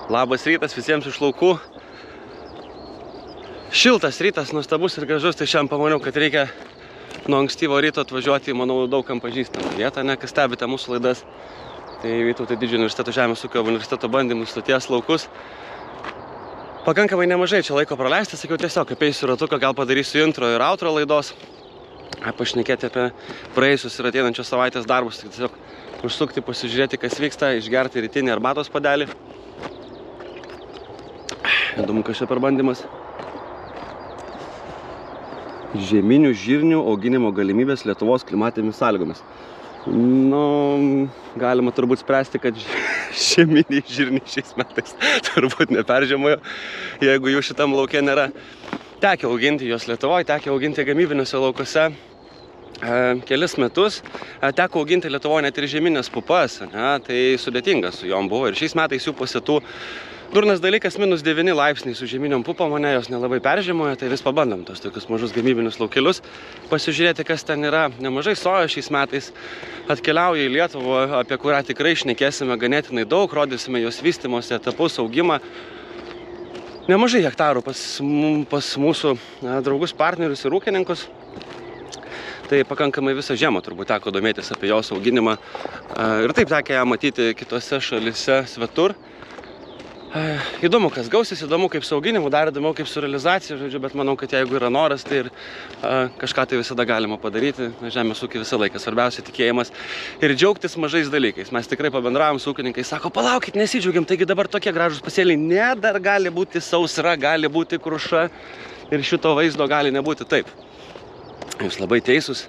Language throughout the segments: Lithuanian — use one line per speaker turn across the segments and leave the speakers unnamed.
Labas rytas visiems iš laukų. Šiltas rytas, nuostabus ir gražus, tai šiandien pamaniau, kad reikia nuo ankstyvo ryto atvažiuoti, manau, daugam pažįstamą vietą, ne, kas stebite mūsų laidas. Tai Vytauto Didžiojo universiteto Žemės ūkio universiteto bandymų stoties laukus. Pakankamai nemažai čia laiko praleisti, sakiau tiesiog apeisiu ratuką, gal padarysiu intro ir outro laidos. Pašnekėti apie praėjusius ir ateinančios savaitės darbus, tik tiesiog užsukti, pasižiūrėti, kas vyksta, išgerti rytinį arbatos puodelį. Įdomu, kas čia per bandymas. Žieminių žirnių auginimo galimybės Lietuvos klimatinėmis sąlygomis. Nu, galima turbūt spręsti, kad žieminiai žirniai šiais metais turbūt neperžiemojo, jeigu jų šitam lauke nėra. Tekę auginti jos Lietuvoje, tekę auginti gamybiniuose laukose kelis metus. Teko auginti Lietuvoje net ir žieminės pupas, ne? Tai sudėtinga su jom buvo. Ir šiais metais jų pasėtų. Durnas dalykas, -9 laipsniai su žieminiom pupom, mane jos nelabai peržiemoja, tai vis pabandom tos tokius mažus gamybinius laukelius. Pasižiūrėti, kas ten yra. Nemažai sojos šiais metais atkeliauja į Lietuvą, apie kurią tikrai šnekėsime ganėtinai daug, rodysime jos vystymosi etapus, augimą. Nemažai hektarų pas mūsų draugus, partnerius ir ūkininkus. Tai pakankamai visą žiemą turbūt teko domėtis apie jos auginimą. Ir taip tekė ją matyti kitose šalyse svetur. Įdomu, kas gausis, įdomu kaip su auginimu, dar įdomu kaip su realizacija, žodžiu, bet manau, kad jeigu yra noras, tai ir kažką tai visada galima padaryti. Žemės ūkį visą laiką, svarbiausia tikėjimas ir džiaugtis mažais dalykais. Mes tikrai pabendravom su ūkininkais, sako, palaukit, nesidžiaugiam, taigi dabar tokie gražūs pasėliai. Ne, dar gali būti sausra, gali būti kruša ir šito vaizdo gali nebūti taip. Jūs labai teisūs.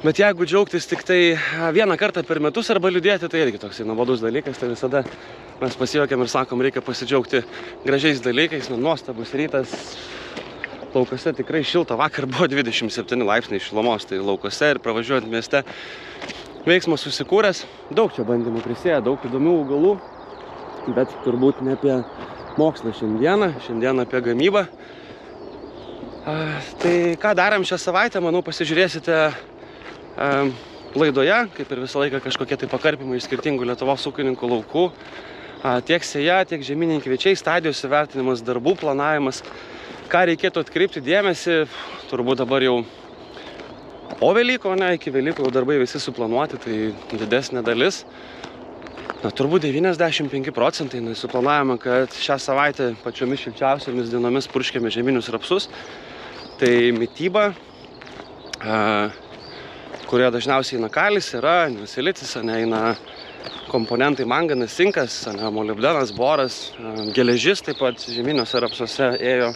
Bet jeigu džiaugtis tik tai vieną kartą per metus arba liūdėti, tai irgi toksai nuobodus dalykas, tai visada mes pasijuokiam ir sakom, reikia pasidžiaugti gražiais dalykais. Nuostabus rytas, laukose tikrai šilta, vakar buvo 27 laipsniai šilumos, tai laukose ir pravažiuojant mieste veiksmas susikūręs. Daug čia bandymų prisėję, daug įdomių augalų, bet turbūt ne apie mokslą šiandieną apie gamybą. Tai ką darėm šią savaitę, manau, pasižiūrėsite laidoje, kaip ir visą laiką kažkokie tai pakarpimai iš skirtingų Lietuvos ūkininkų laukų. Tiek sėja, tiek žieminiai kviečiai, stadijos įvertinimas, darbų planavimas. Ką reikėtų atkreipti dėmesį, turbūt dabar jau po Velykų, ne, iki Velykų jau darbai visi suplanuoti, tai didesnė dalis. Turbūt 95% suplanavome, kad šią savaitę pačiomis šilčiausiomis dienomis purškėme žieminius rapsus. Tai mityba, kurioje dažniausiai eina kalis, yra silicis, eina komponentai manganas, cinkas, molibdenas, boras, geležis, taip pat žieminiuose rapsuose ėjo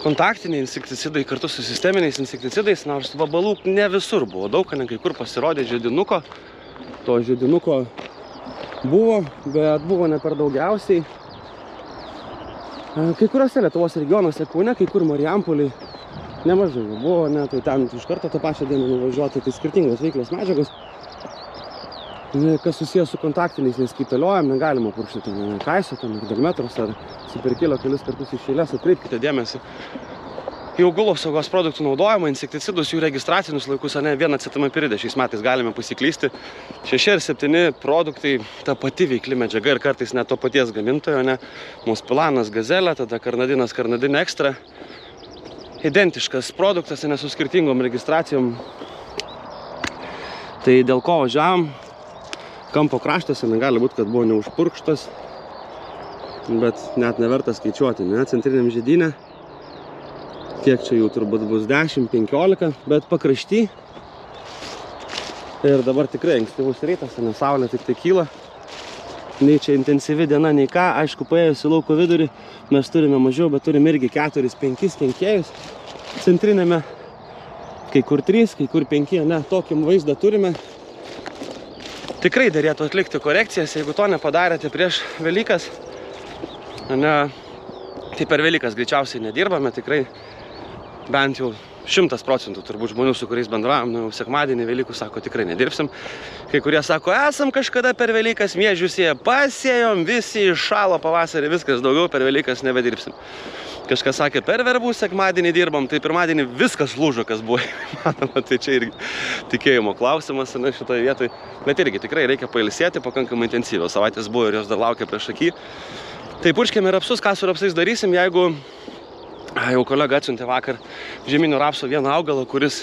kontaktiniai insekticidai kartu su sisteminiais insekticidais, nors vabalų ne visur buvo daug, kai kur pasirodė žiedinuko. To žiedinuko buvo, bet buvo ne per daugiausiai. Kai kuriuose Lietuvos regionuose, Kaune, kai kur Marijampolėj nemažai buvo, ne, tai ten iš karto tą pačią dieną nuvažiuoti, tai skirtingos veiklios medžiagos. Kas susijęs su kontaktiniais, nes kaitaliojam, negalima purkšti kaiso, dermetros ar superkilio kelis kartus iš eilės. Atkreipkite dėmesį į augalų apsaugos produktų naudojimą, insekticidus, jų registracinius laikus, ne, vieną acetamipiridą šiais metais galime pasiklysti. 6 ar 7 produktai, ta pati veikli medžiaga ir kartais net to paties gamintojo, ne, Mospilanas, Gazelė, tada Karnadinas, Karnadin Extra. Identiškas produktas, ne, su skirtingom registracijom. Tai dėl ko važiavom? Kampo kraštuose negali būti, kad buvo neužpurkštas, bet net neverta skaičiuoti, ne, centriniam žiedynė. Kiek čia jų turbūt bus 10-15, bet pakrašty. Ir dabar tikrai ankstyvus rytas, nes saulė tik tai kyla. Nei čia intensyvi diena, nei ką. Aišku, paėjus į lauko vidurį mes turime mažiau, bet turime irgi 4-5 kenkėjus centrinėme. Kai kur 3, kai kur 5, ne, tokį vaizdą turime. Tikrai derėtų atlikti korekcijas, jeigu to nepadarėte prieš Velykas. Ne, tai per Velykas greičiausiai nedirbame, tikrai bent jau 100% turbūt žmonių, su kuriais bendravom, nu, sekmadienį Velykų, sako, tikrai nedirbsim. Kai kurie sako, esam kažkada per Velykas miežius pasėjom, visi iššalo pavasarį, viskas, daugiau per Velykas nebedirbsim. Kažkas sakė, per verbų sekmadienį dirbam, tai pirmadienį viskas lūžo, kas buvo įmanoma, tai čia irgi tikėjimo klausimas, ne, šitoje vietoje. Bet irgi tikrai reikia pailsėti pakankamai intensyvios. Savaitės buvo ir jos dar laukia prieš akį. Tai purškėme rapsus, ką su rapsais darysim, jeigu jau kolega atsiuntė vakar žieminių rapsų vieną augalą, kuris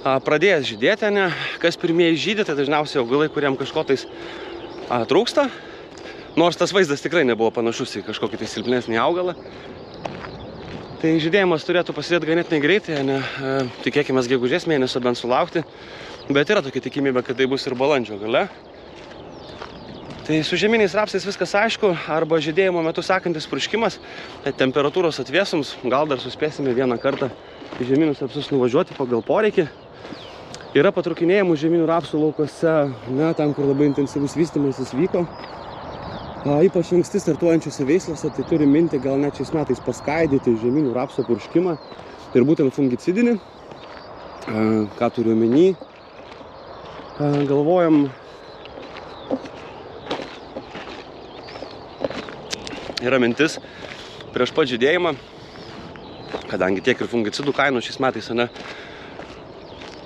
pradėjęs žydėti, ne? Kas pirmieji žydė, tai dažniausiai augalai, kuriem kažko tais trūksta. Nors tas vaizdas tikrai nebuvo panašus į kažkokį tai silpnesnį augalą. Tai žydėjimas turėtų prasidėti ganėtinai greitai, ne? Tikėkimės gegužės mėnesio bent sulaukti. Bet yra tokia tikimybė, kad tai bus ir balandžio gale. Tai su žieminiais rapsais viskas aišku, arba žydėjimo metu sekantis purškimas, temperatūros atvėsums, gal dar suspėsime vieną kartą į žieminius rapsus nuvažiuoti pagal poreikį. Yra patrukinėjimų žieminių rapsų laukose, ne, ten, kur labai intensyvus vystymasis vyko. Ypač anksti startuojančiose veislėse, tai turi minti gal net šiais metais paskaidyti žieminių rapsų purškimą ir būtent fungicidinį. Ką turiu omeny? Galvojam, yra mintis prieš pat žydėjimą, kadangi tiek ir fungicidų kainų šiais metais, ne,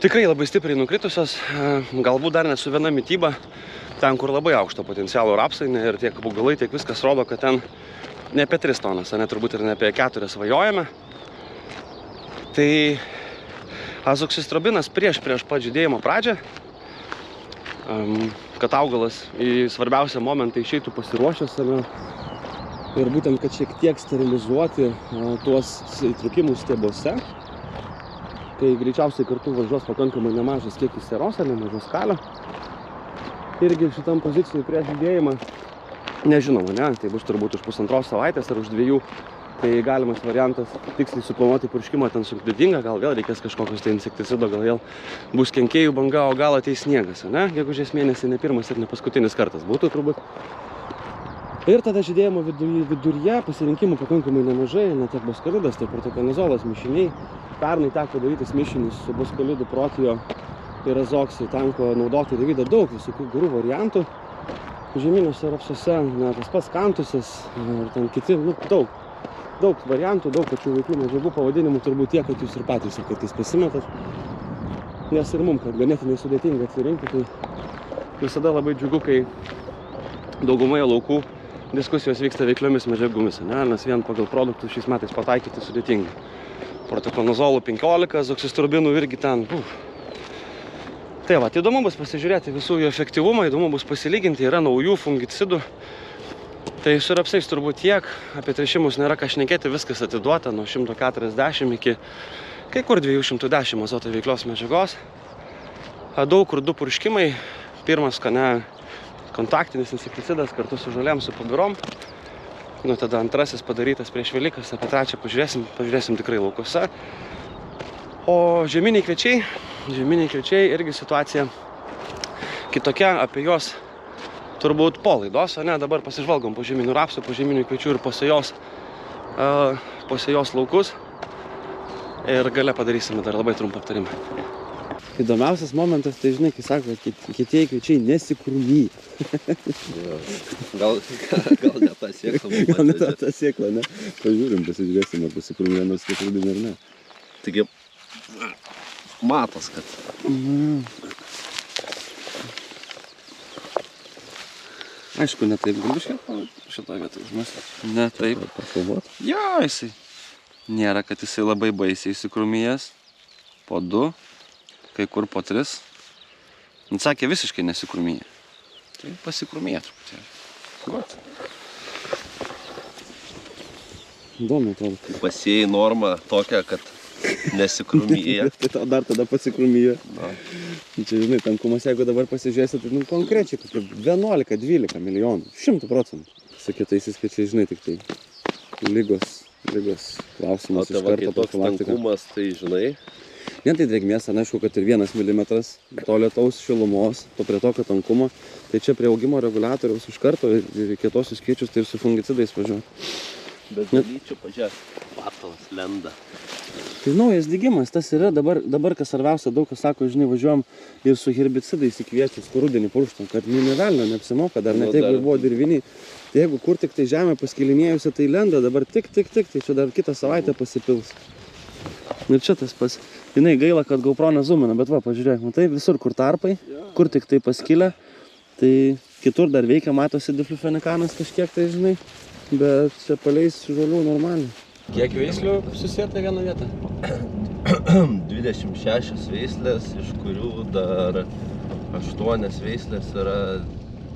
tikrai labai stipriai nukritusios, galbūt dar ne su viena mityba, ten, kur labai aukšto potencialo rapsai, ne, ir tiek augalai, tiek viskas rodo, kad ten ne apie 3 tonas, ne, turbūt ir ne apie 4 svajojame. Tai azoksistrobinas prieš pat žydėjimo pradžią, kad augalas į svarbiausią momentą išeitų pasiruošęs, ne, ir būtent, kad šiek tiek sterilizuoti tuos įtrukimus stiebuose, kai greičiausiai kartu važiuos pakankamai nemažas kiekis seros, nemažas kalio. Irgi šitam pozicijai prieš žydėjimą, nežinoma, ne, tai bus turbūt už 1,5 savaitės ar už 2, tai galimas variantas tiksliai suplanuoti purškimą ten sudėtinga, gal vėl reikės kažkokios tai insekticido, gal vėl bus kenkėjų banga, o gal ateis sniegas, ne, gegužės mėnesį ne pirmas ir ne paskutinis kartas būtų turbūt. Ir tada žydėjimo viduryje pasirinkimų pakankamai nemažai, ne tiek boskalidas, tiek protokonizolas mišiniai. Pernai teko darytis mišinius su boskalidu, protio ir azoksai, tenko naudoti Davida daug visokių gerų variantų. Žieminiuose rapsuose, tas pats kantusas ir ten kiti, nu, daug variantų, daug pačių veiklių medžiagų pavadinimų, turbūt tiek, kad jūs ir patys kartais pasimetat. Nes ir mums, kad ganėtinai sudėtinga atsirinkti, tai visada labai džiugu, kai daugumoje laukų diskusijos vyksta veikliomis medžiagomis, ne? Nes vien pagal produktus šiais metais pataikyti sudėtingai. Protokonazolų 15, azoksistrorbinų irgi ten. Tai va, įdomu bus pasižiūrėti visų jų efektyvumą, įdomu bus pasilyginti, yra naujų fungicidų. Tai su rapsais turbūt tiek, apie tręšimus nėra ką šnekėti, viskas atiduota nuo 140 iki kai kur 210 azoto veiklios medžiagos. Daug kur 2 purškimai, pirmas, ne, kontaktinis insekticidas kartu su žolėm, su pabirom. Nu, tada antrasis padarytas prieš Velykas, apie trečią pažiūrėsim tikrai laukose. O žieminiai kviečiai irgi situacija kitokia, apie juos turbūt po laidos, o ne, dabar pasižvalgom po žieminių rapsų, po žieminių kviečių ir po sėjos laukus. Ir gale padarysime dar labai trumpą aptarimą. Įdomiausias momentas, tai žinai, kai sako, kad kietieji kviečiai nesikrūmyja.
Gal ne tą sėklą.
Gal ne tą sėklą, ne? Pasižiūrėsim, ar pasikrūmyja nors kiek rudinį ar ne.
Taigi, matos, kad...
Aišku, ne taip galiu šitą vietą užmesti. Ne taip.
Pakalbot?
Jo, jisai. Nėra, kad jisai labai baisiai įsikrūmijęs. Po 2. Kai kur po 3. Sakė, visiškai nesikrūmyja. Tai pasikrūmyja truputėlį. Got. Įdomu atrodo.
Pasėjai normą tokią, kad nesikrūmyja.
Tai dar tada pasikrūmyja. Čia, žinai, tankumas, jeigu dabar pasižiūrėsit, tai konkrečiai kokie 11-12 milijonų. 100%. Su kitaisiais kviečiais, žinai, tik tai lygos klausimas iš karto.
O tavo kitoks tankumas, tai žinai.
Ne, tai drėgmės, aišku, kad ir 1 milimetras to lietaus šilumos, prie tokio tankumo. Tai čia prie augimo reguliatoriaus iš karto ir kietosius kviečius, tai ir su fungicidais važiuoja.
Bet dalyčių, pažiūrėk, patalas lenda.
Tai naujas dygimas, tas yra dabar kas svarbiausia, daug kas sako, žinai, važiuojam ir su herbicidais įkviečius rudenį purštam, kad nevelnio neapsimoka, dar net jeigu buvo dirviniai. Tai jeigu kur tik tai žemė paskilinėjusi, tai lenda, dabar tik, tai čia dar kitą savaitę pasipils. Ir čia tas pas, žinai, gaila, kad GoPro nezumina, bet va, pažiūrėk, matai, visur kur tarpai, kur tik tai paskilę, tai kitur dar veikia, matosi diflufenikanas kažkiek, tai žinai, bet čia paleis žolių normaliai. Kiek veislių susieta vieną vietą?
26 veislės, iš kurių dar 8 veislės yra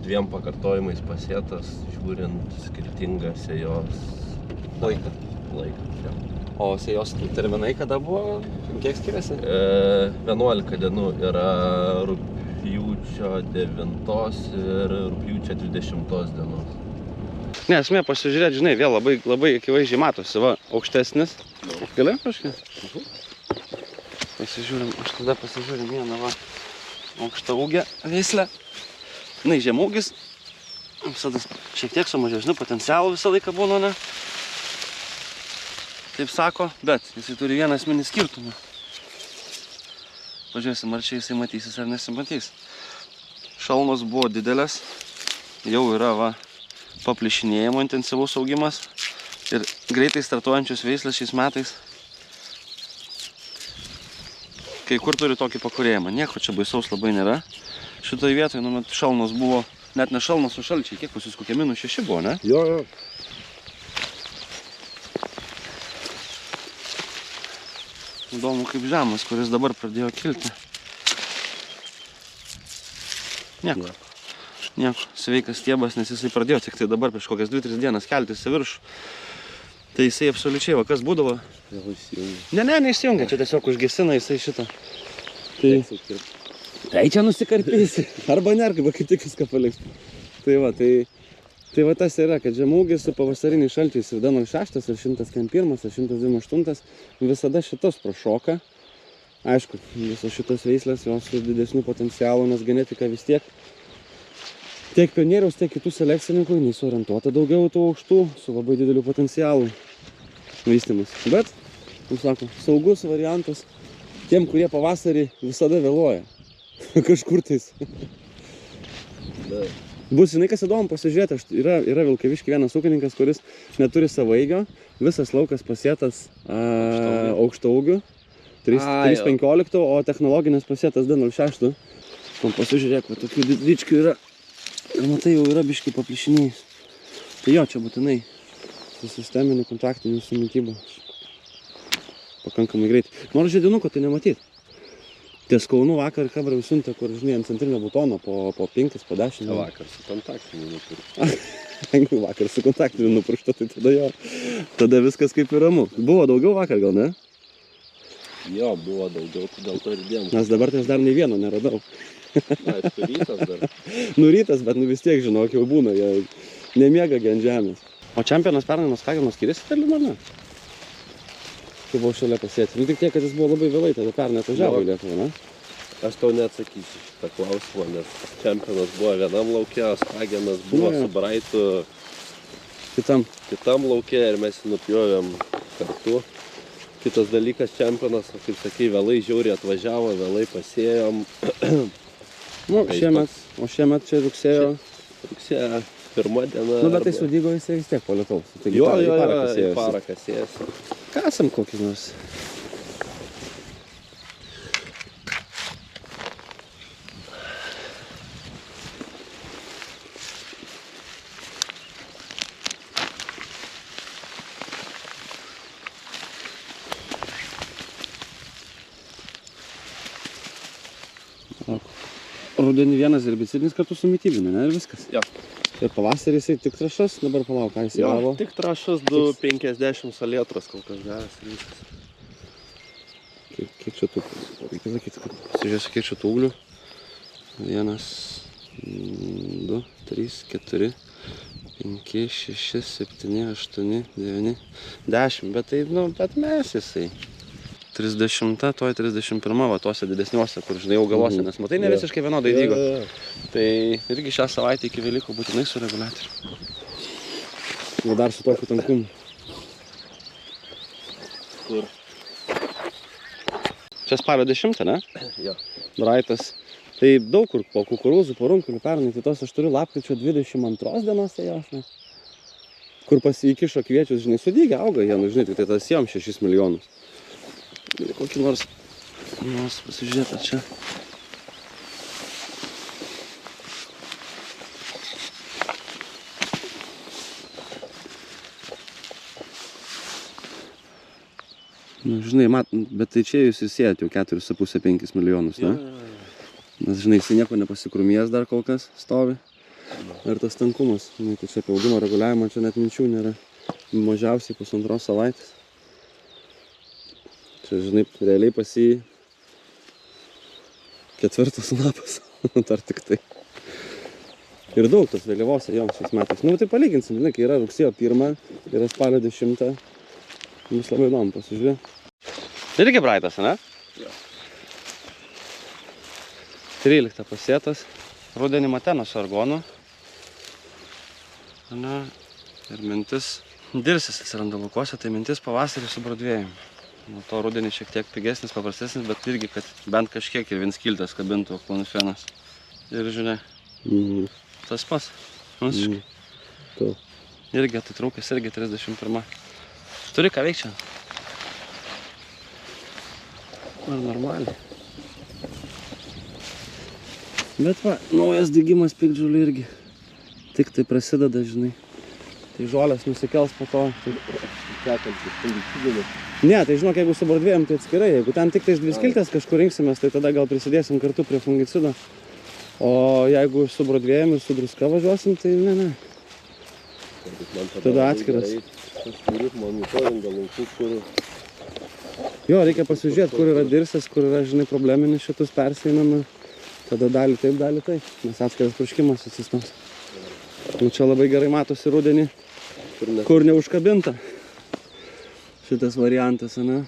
2 pakartojimais pasėtas, žiūrint skirtingą sėjos
Laiką.
Ja.
O sėjos terminai kada buvo? Kiek skiriasi?
11 dienų yra rugpjūčio 9 ir rugpjūčio 20 dienos.
Ne, esmė pasižiūrėti, žinai, vėl labai akivaizdžiai matosi, va, aukštesnis. Gali kažkas? Pasižiūrim, aš tada pasižiūrim vieną, va, aukštą ūgę veislę. Žinai, žemūgis, visada šiek tiek su mažesniu potencialu visą laiką būna, ne? Taip sako, bet jisai turi vieną esminį skirtumą. Pažiūrėsim, ar čia jisai matysis ar nesimatys. Šalnos buvo didelės, jau yra, va, paplišinėjimo intensyvus augimas ir greitai startuojančios veislės šiais metais kai kur turi tokį pakurėjimą. Nieko čia baisaus labai nėra. Šitoje vietoje, nu, šalnos buvo, net ne šalnos, o šalčiai. Kiek pas jūs kokie -6 buvo, ne?
Jo.
Įdomu kaip žemas, kuris dabar pradėjo kilti. Nieko. Sveikas stiebas, nes jisai pradėjo tik tai dabar prieš kokias 2-3 dienas keltis į viršų. Tai jisai absoliučiai, va, kas būdavo? Neišsijungia, čia tiesiog užgesina jisai šitą. Tai čia nusikarpysi, arba nerkaba, kaip tik viską paliks. Tai va tas yra, kad žemūgis su pavasariniais šalčiais ir D06, ir 101, ir 128 visada šitos prašoka. Aišku, visos šitos veislės, jos su didesniu potencialu, nes genetika vis tiek pionieriaus, tiek kitų selekcininkų, nesuorientuota daugiau tų aukštų, su labai dideliu potencialu vystymus. Bet, kaip sako, saugus variantas tiem, kurie pavasarį visada vėluoja. Kažkur tais. Bus, žinai, kas įdomu pasižiūrėti, yra Vilkavišky vienas ūkininkas, kuris neturi savaigio, visas laukas pasėtas aukšto ūgių, 315, o technologinės pasėtas D06. Pasižiūrėk, va, tokių didvičkių yra. Ir matai, jau yra biškai paplišinėjus. Tai jo, čia būtinai su sisteminiu kontaktiniu su mityba. Pakankamai greitai. Nors žiedinuko tai nematyt. Ties Kaunu vakar kabra siuntė, kur, žinai, ant centrinio butono po 5, po 10.
Vakar su kontaktiniu nupuršta.
Vakar su kontaktiniu nupuršta, tai tada jo. Tada viskas kaip ir ramu. Buvo daugiau vakar gal, ne?
Jo, buvo daugiau, tai dėl to ir dienų.
Nes dabar tai aš dar nei vieno neradau.
Na, aišku, rytas dar.
Nu rytas, bet nu vis tiek, žinok, jau būna, jie nemiega ant žemės. O čempionas pernai nuo Skagino skiriasi terliu, ne? Kai buvau šalia pasėti. Nu tik tiek, kad jis buvo labai vėlai, tada pernai atvažiavo į Lietuvą, ne?
Aš tau neatsakysiu šitą klausimą, nes čempionas buvo vienam lauke, o Skaginas buvo su Braitu kitam lauke ir mes jį nupjovėm kartu. Kitas dalykas, čempionas, kaip sakai, vėlai žiauriai atvažiavo, vėlai pasėjom.
Nu, šiemet čia rugsėjo
1 diena.
Nu, bet tai sudygo jisai vis tiek po lietaus.
Jo, į parą kasėjasi.
Kasam kokį nors. Rudenį vienas herbicidinis kartu su mitybiniu, ne? Ir viskas.
Jo.
Ir pavasarį jisai tik trąšas, dabar palauk, ką jisai gavo?
Tik trąšas 2,50 salietros kol kas gavęs ir viskas.
Kiek čia tų, reikia sakyti, kad pasižiūrėsiu, kiek čia tų ūglių. 1, 2, 3, 4, 5, 6, 7, 8, 9, 10, bet tai, nu, bet mes jisai. 30, toj 31, va, tuose didesniuose, kur, žinai, augaluose, nes matai, ne visiškai vienodai dygo. Tai irgi šią savaitę iki Velykų būtinai su reguliatoriu. O dar su tokiu tankumu.
Kur?
Čia spalio 10, ne?
Jo.
Braitas. Tai daug kur po kukurūzų, po runkulių pernai, tai tos aš turiu lapkričio 22 dienos jos, ne? Kur įkišo kviečius, žinai, sudygę auga jie, nu, žinai, tai tas jom 6 milijonus. Kokį nors pasižiūrėti čia. Nu, žinai, bet tai čia jūs įsėjat jau 4,5-5 milijonus, ne? Nes, žinai, jisai nieko nepasikrumėjęs dar kol kas stovi. Ir tas tankumas, žinai, tai čia apie augimo reguliavimą čia net minčių nėra. Mažiausiai 1,5 savaitės. Čia, žinai, realiai pas jį 4 lapas, dar tik tai. Ir daug tos vėliavos joms šiais metais. Nu, tai palyginsim, žinai, kai yra rugsėjo 1, yra spalio 10, mums labai įdomu pasižiūrėti. Tai irgi braitas, ne?
Jo.
13 pasėtas, rudenį mateno su argonu. Ir mintis, dirsis atsiranda laukuose, tai mintis pavasarį su brodvėjim. Nuo to rudenį šiek tiek pigesnis, paprastesnis, bet irgi, kad bent kažkiek ir vien skiltas kabintų klonifenas. Ir žiūrė, tas pas. Irgi atitrūkęs, irgi 31. Turi ką veikti čia? Ar normaliai? Bet va, naujas dygimas piktžolių irgi. Tik tai prasideda, žinai. Tai žolės nusikels po to. Ne, tai žinok, jeigu su brodvėjom, tai atskirai. Jeigu ten tik tais 2 skiltės kažkur rinksimės, tai tada gal prisidėsim kartu prie fungicido. O jeigu su brodvėjom ir su druska važiuosim, tai ne. Tada atskiras. Jo, reikia pasižiūrėti, kur yra dirsas, kur yra, žinai, probleminis šitus perseinama. Tada dalį taip, nes atskiras purškimas atsistams. Nu, čia labai gerai matosi rudenį, kur neužkabinta šitas variantas, ne?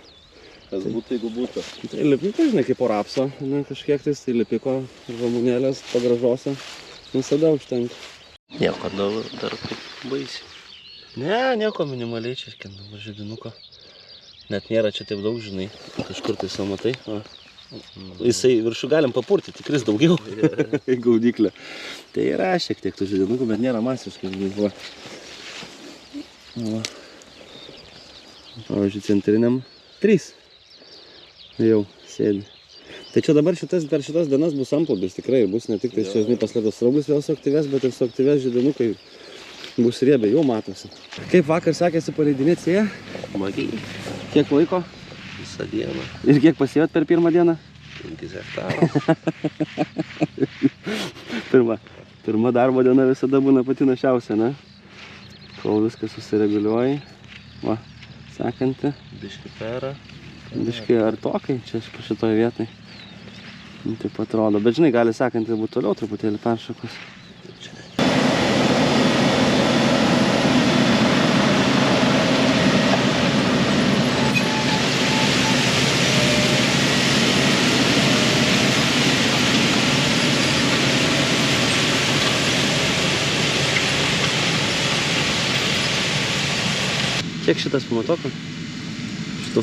Kas būtų, jeigu būtų?
Tai lipiko, žinai, kaip po rapso, ne, kažkiek tais, tai lipiko žamunėlės pagražose visada užtenka.
Nieko dar kaip baisiai.
Ne, nieko minimaliai čia, dabar žiedinuko. Net nėra čia taip daug, žinai, kažkur tai samatai. Jisai viršų galim papurti, tikris daugiau gaudyklę. Tai yra šiek tiek tų žiedinukų, bet nėra masiškai, žinai. Pavyzdžiui, centriniam 3 jau sėdi. Tai čia dabar per šitas dienas bus amplūdis tikrai, bus ne tik tai čia, žinai, paslėptas straublis vėl suaktyvės, bet ir suaktyvės žiedinukai bus riebė, jau matosi. Kaip vakar sekėsi paleidinėti sėją?
Magiai.
Kiek laiko?
Visą dieną.
Ir kiek pasėjot per pirmą dieną?
5 hektarų.
Pirma darbo diena visada būna pati našiausia, ne? Kol viskas susireguliuoja. Va, sekanti.
Biški pera.
Biški artokai čia šitoje vietai. Taip atrodo. Bet žinai, gali sekanti būti toliau truputėlį peršakus. Kiek šitas pamatoko? Šitų?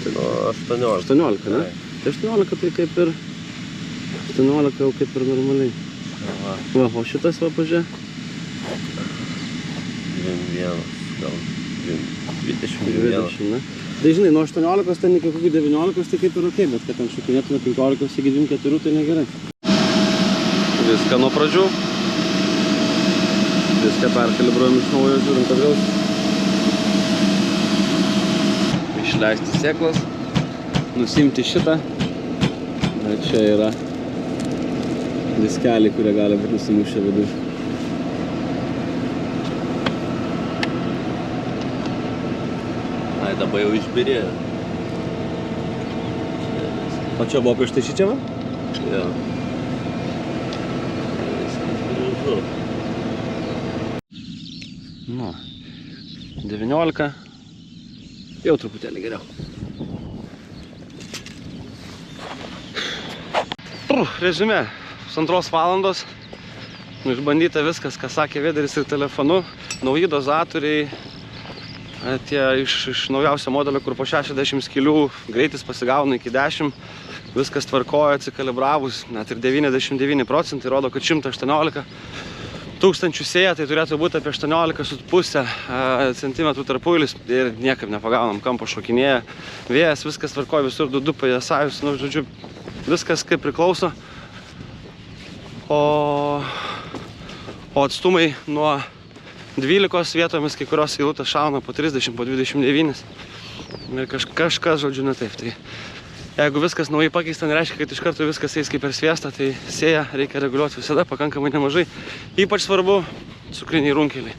Tai nuo 18.
18, ne? Tai 18 tai kaip ir... 18 jau kaip ir normaliai. Va, o šitas va pažiūrė?
21, gal 21.
Ne? Tai žinai, nuo 18 ten iki kokių 19 tai kaip ir ok, bet kad ten šokinėtume 15 iki 24 tai negerai. Viską nuo pradžių. Viską perkalibruojam iš naujo, žiūrim, kad gaus. Išleisti sėklas, nusimti šitą. Bet čia yra diskeliai, kurie gali būti nusimušę vidų.
Ai, dabar jau išbirėjo.
O čia buvo prieš tai šičia, va?
Jo. Viskas gražu.
Nu, 19, jau truputėlį geriau. Režime, 2 valandos, išbandyta viskas, ką sakė Vėderis ir telefonu, nauji dozatoriai, Tie iš naujausio modelio, kur po 60 kilių greitis pasigauna iki 10, viskas tvarkoja, atsikalibravus, net ir 99% rodo, kad 118 tūkstančių sėja, tai turėtų būti apie 18,5 cm tarpuilis ir niekaip nepagaunam, kampo šokinėja, vėjas, viskas tvarkoja, visur dudu pajasajus, nu, žodžiu, viskas kaip priklauso. O atstumai nuo 12 vietomis, kai kurios eilutės šauna po 30, po 29 ir kažkas, žodžiu, ne taip. Tai jeigu viskas naujai pakeista, nereiškia, kad iš karto viskas eis kaip per sviestą, tai sėją reikia reguliuoti visada pakankamai nemažai. Ypač svarbu cukriniai runkeliai.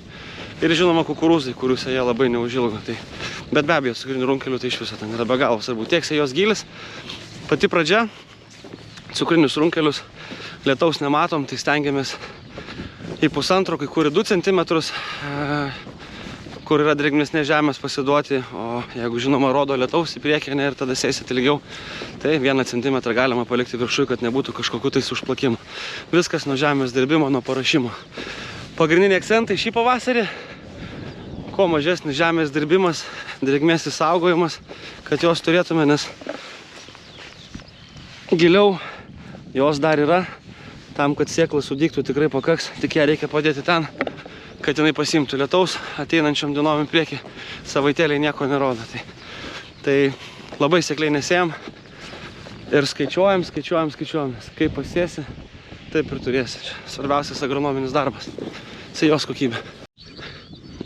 Ir žinoma kukurūzai, kurių sėja labai neužilgo. Tai, bet be abejo, cukrinių runkelių tai iš viso ten yra be galo svarbu. Tiek sėjos gilis, pati pradžia, cukrinius runkelius lietaus nematom, tai stengiamės į 1,5, kai kur į 2 cm, kur yra drėgnesnės žemės pasiduoti, o jeigu žinoma rodo lietaus į priekį ir tada sėsit ilgiau, tai 1 cm galima palikti viršui, kad nebūtų kažkokių tais užplakimų. Viskas nuo žemės dirbimo, nuo parašymo. Pagrindiniai akcentai šį pavasarį, kuo mažesnis žemės dirbimas, drėgmės išsaugojimas, kad jos turėtume, nes giliau jos dar yra. Tam, kad sėkla sudygtų, tikrai pakaks, tik ją reikia padėti ten, kad jinai pasiimtų lietaus, ateinančiam dienom į priekį savaitėliai nieko nerodo. Tai labai sekliai nesėjam ir skaičiuojam, kaip pasėsi, taip ir turėsi. Svarbiausias agronominis darbas, sėjos kokybė.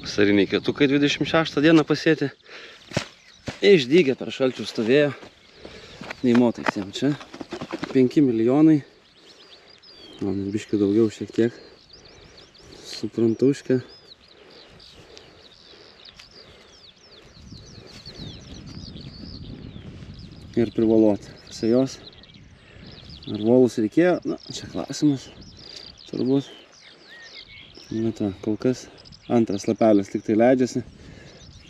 Vasariniai ketukai 26 dieną pasėti, išdygę per šalčių stovėjo, neįmotais jam čia, 5 milijonai. Gal net biškai daugiau šiek tiek. Suprantuškę. Ir privaluoti. Sėjos. Ar volus reikėjo? Na, čia klausimas. Turbūt. Na ta, kol kas antras lapelis tik tai leidžiasi.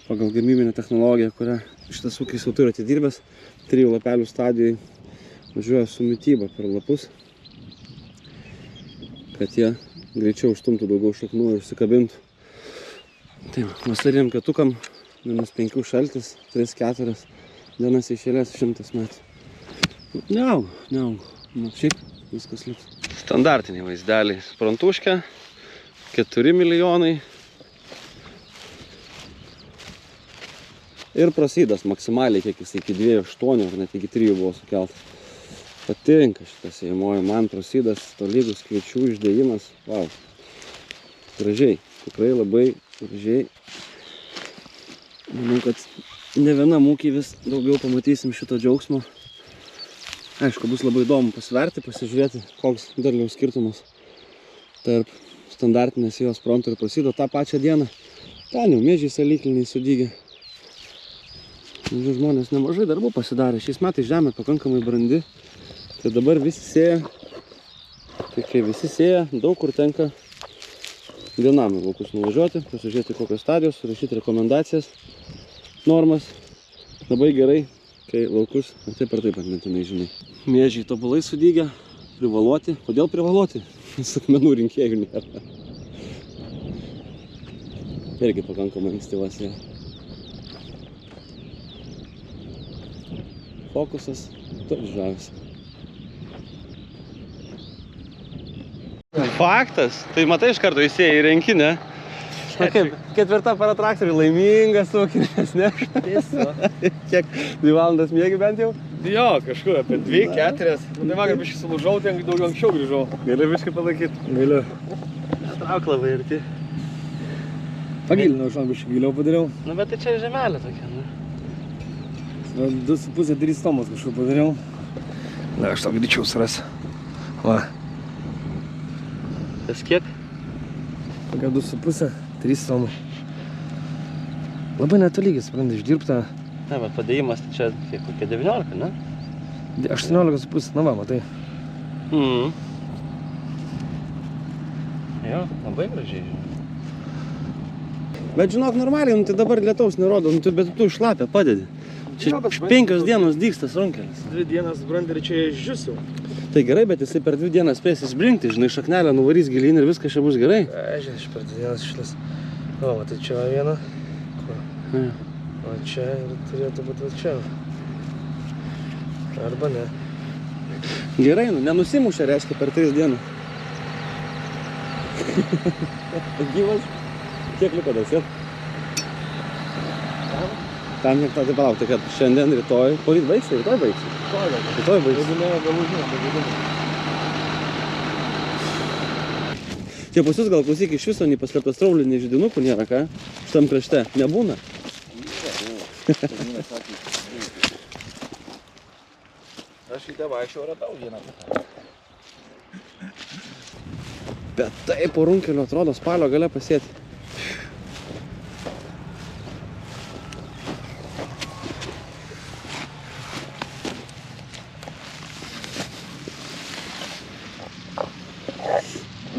Pagal gamybinę technologiją, kurią šitas ūkis jau turi atidirbęs. 3 lapelių stadijai važiuoja su mityba per lapus, kad jie greičiau užtumtų daugiau šaknų ir užsikabintų. Tai vasariniam ketukam -5 šaltis, 3-4 dienas iš eilės 100 metrų. Neaugo. Šiaip viskas liks. Standartiniai vaizdeliai. Sprantuškė, 4 milijonai. Ir prasydas maksimaliai, kiek jis iki 2,8 ar net iki 3 buvo sukeltas. Patinka šitas sėjimoji, man prasydas tolygus kviečių išdėjimas, wow, gražiai, tikrai labai gražiai. Manau, kad ne vienam ūkį vis daugiau pamatysim šito džiaugsmo. Aišku, bus labai įdomu pasverti, pasižiūrėti, koks derliaus skirtumas tarp standartinės sėjos fronto ir prasydo tą pačią dieną. Ten jau miežiai salykliniai sudygė. Žmonės nemažai darbų pasidarė, šiais metais žemė pakankamai brandi. Tai dabar visi sėja, tai kai visi sėja, daug kur tenka vienam į laukus nuvažiuoti, pasižiūrėti kokios stadijos, surašyti rekomendacijas, normas. Labai gerai, kai laukus taip ar taip atmintinai žinai. Miežiai tobulai sudygę, privaluoti. Kodėl privaluoti? Sakmenų rinkėjų nėra. Irgi pakankamai ankstyvas sėja. Fokusas, taip žavisi. Faktas, tai matai iš karto įsėjai į renkinę. Na kaip, 4 para traktorių, laimingas ūkininkas, ne? Kiek 2 valandas miegi bent jau?
Jo, kažkur apie 2-4. Tai vakar biškai sulūžau, ten daugiau anksčiau grįžau.
Gali biškai palaikyti?
Galiu.
Trauk labai arti.
Pagilinau, aš biškai giliau padariau.
Nu bet tai čia žemelė tokia, ne?
2,5-3 tomus kažkur padariau. Na, aš tau greičiau surasiu. Va.
Tas kiek?
Kokia 2,5-3 tomai. Labai netolygis, supranti, išdirbta.
Ne, bet padėjimas tai čia kiek, kokie 19, ne?
18,5, na va, matai.
Jo, labai gražiai, žinai. Bet žinok, normaliai, nu tai dabar lietaus nerodo, nu, bet tu išlapę padedi. Čia 5 dienos dykstas runkelis.
2 dienas brandį čia išdžius jau.
Tai gerai, bet jisai per 2 dienas spės įsbrinkti, žinai, šaknelę nuvarys gilyn ir viskas čia bus gerai.
Žiūrėk, per 2 dienas išlis. O, tai čia viena. O čia ir turėtų būti va čia. Arba ne.
Gerai, nu, nenusimušė, reiškia, per 3 dienų. Gyvas. Kiek liko dar sėt? Tam kiek tai palaukti, kad šiandien, rytoj, poryt baigsi, rytoj baigsi. Rytoj baigsi.
Jeigu ne, galų žinau.
Čia pas jūs gal klausyk iš viso, nei paslėptas traulių, nei žydinukų nėra, ką? Šitam krašte. Nebūna?
Aš į tą vaikščiau radau vieną.
Bet tai po runkelio atrodo spalio gale pasėti.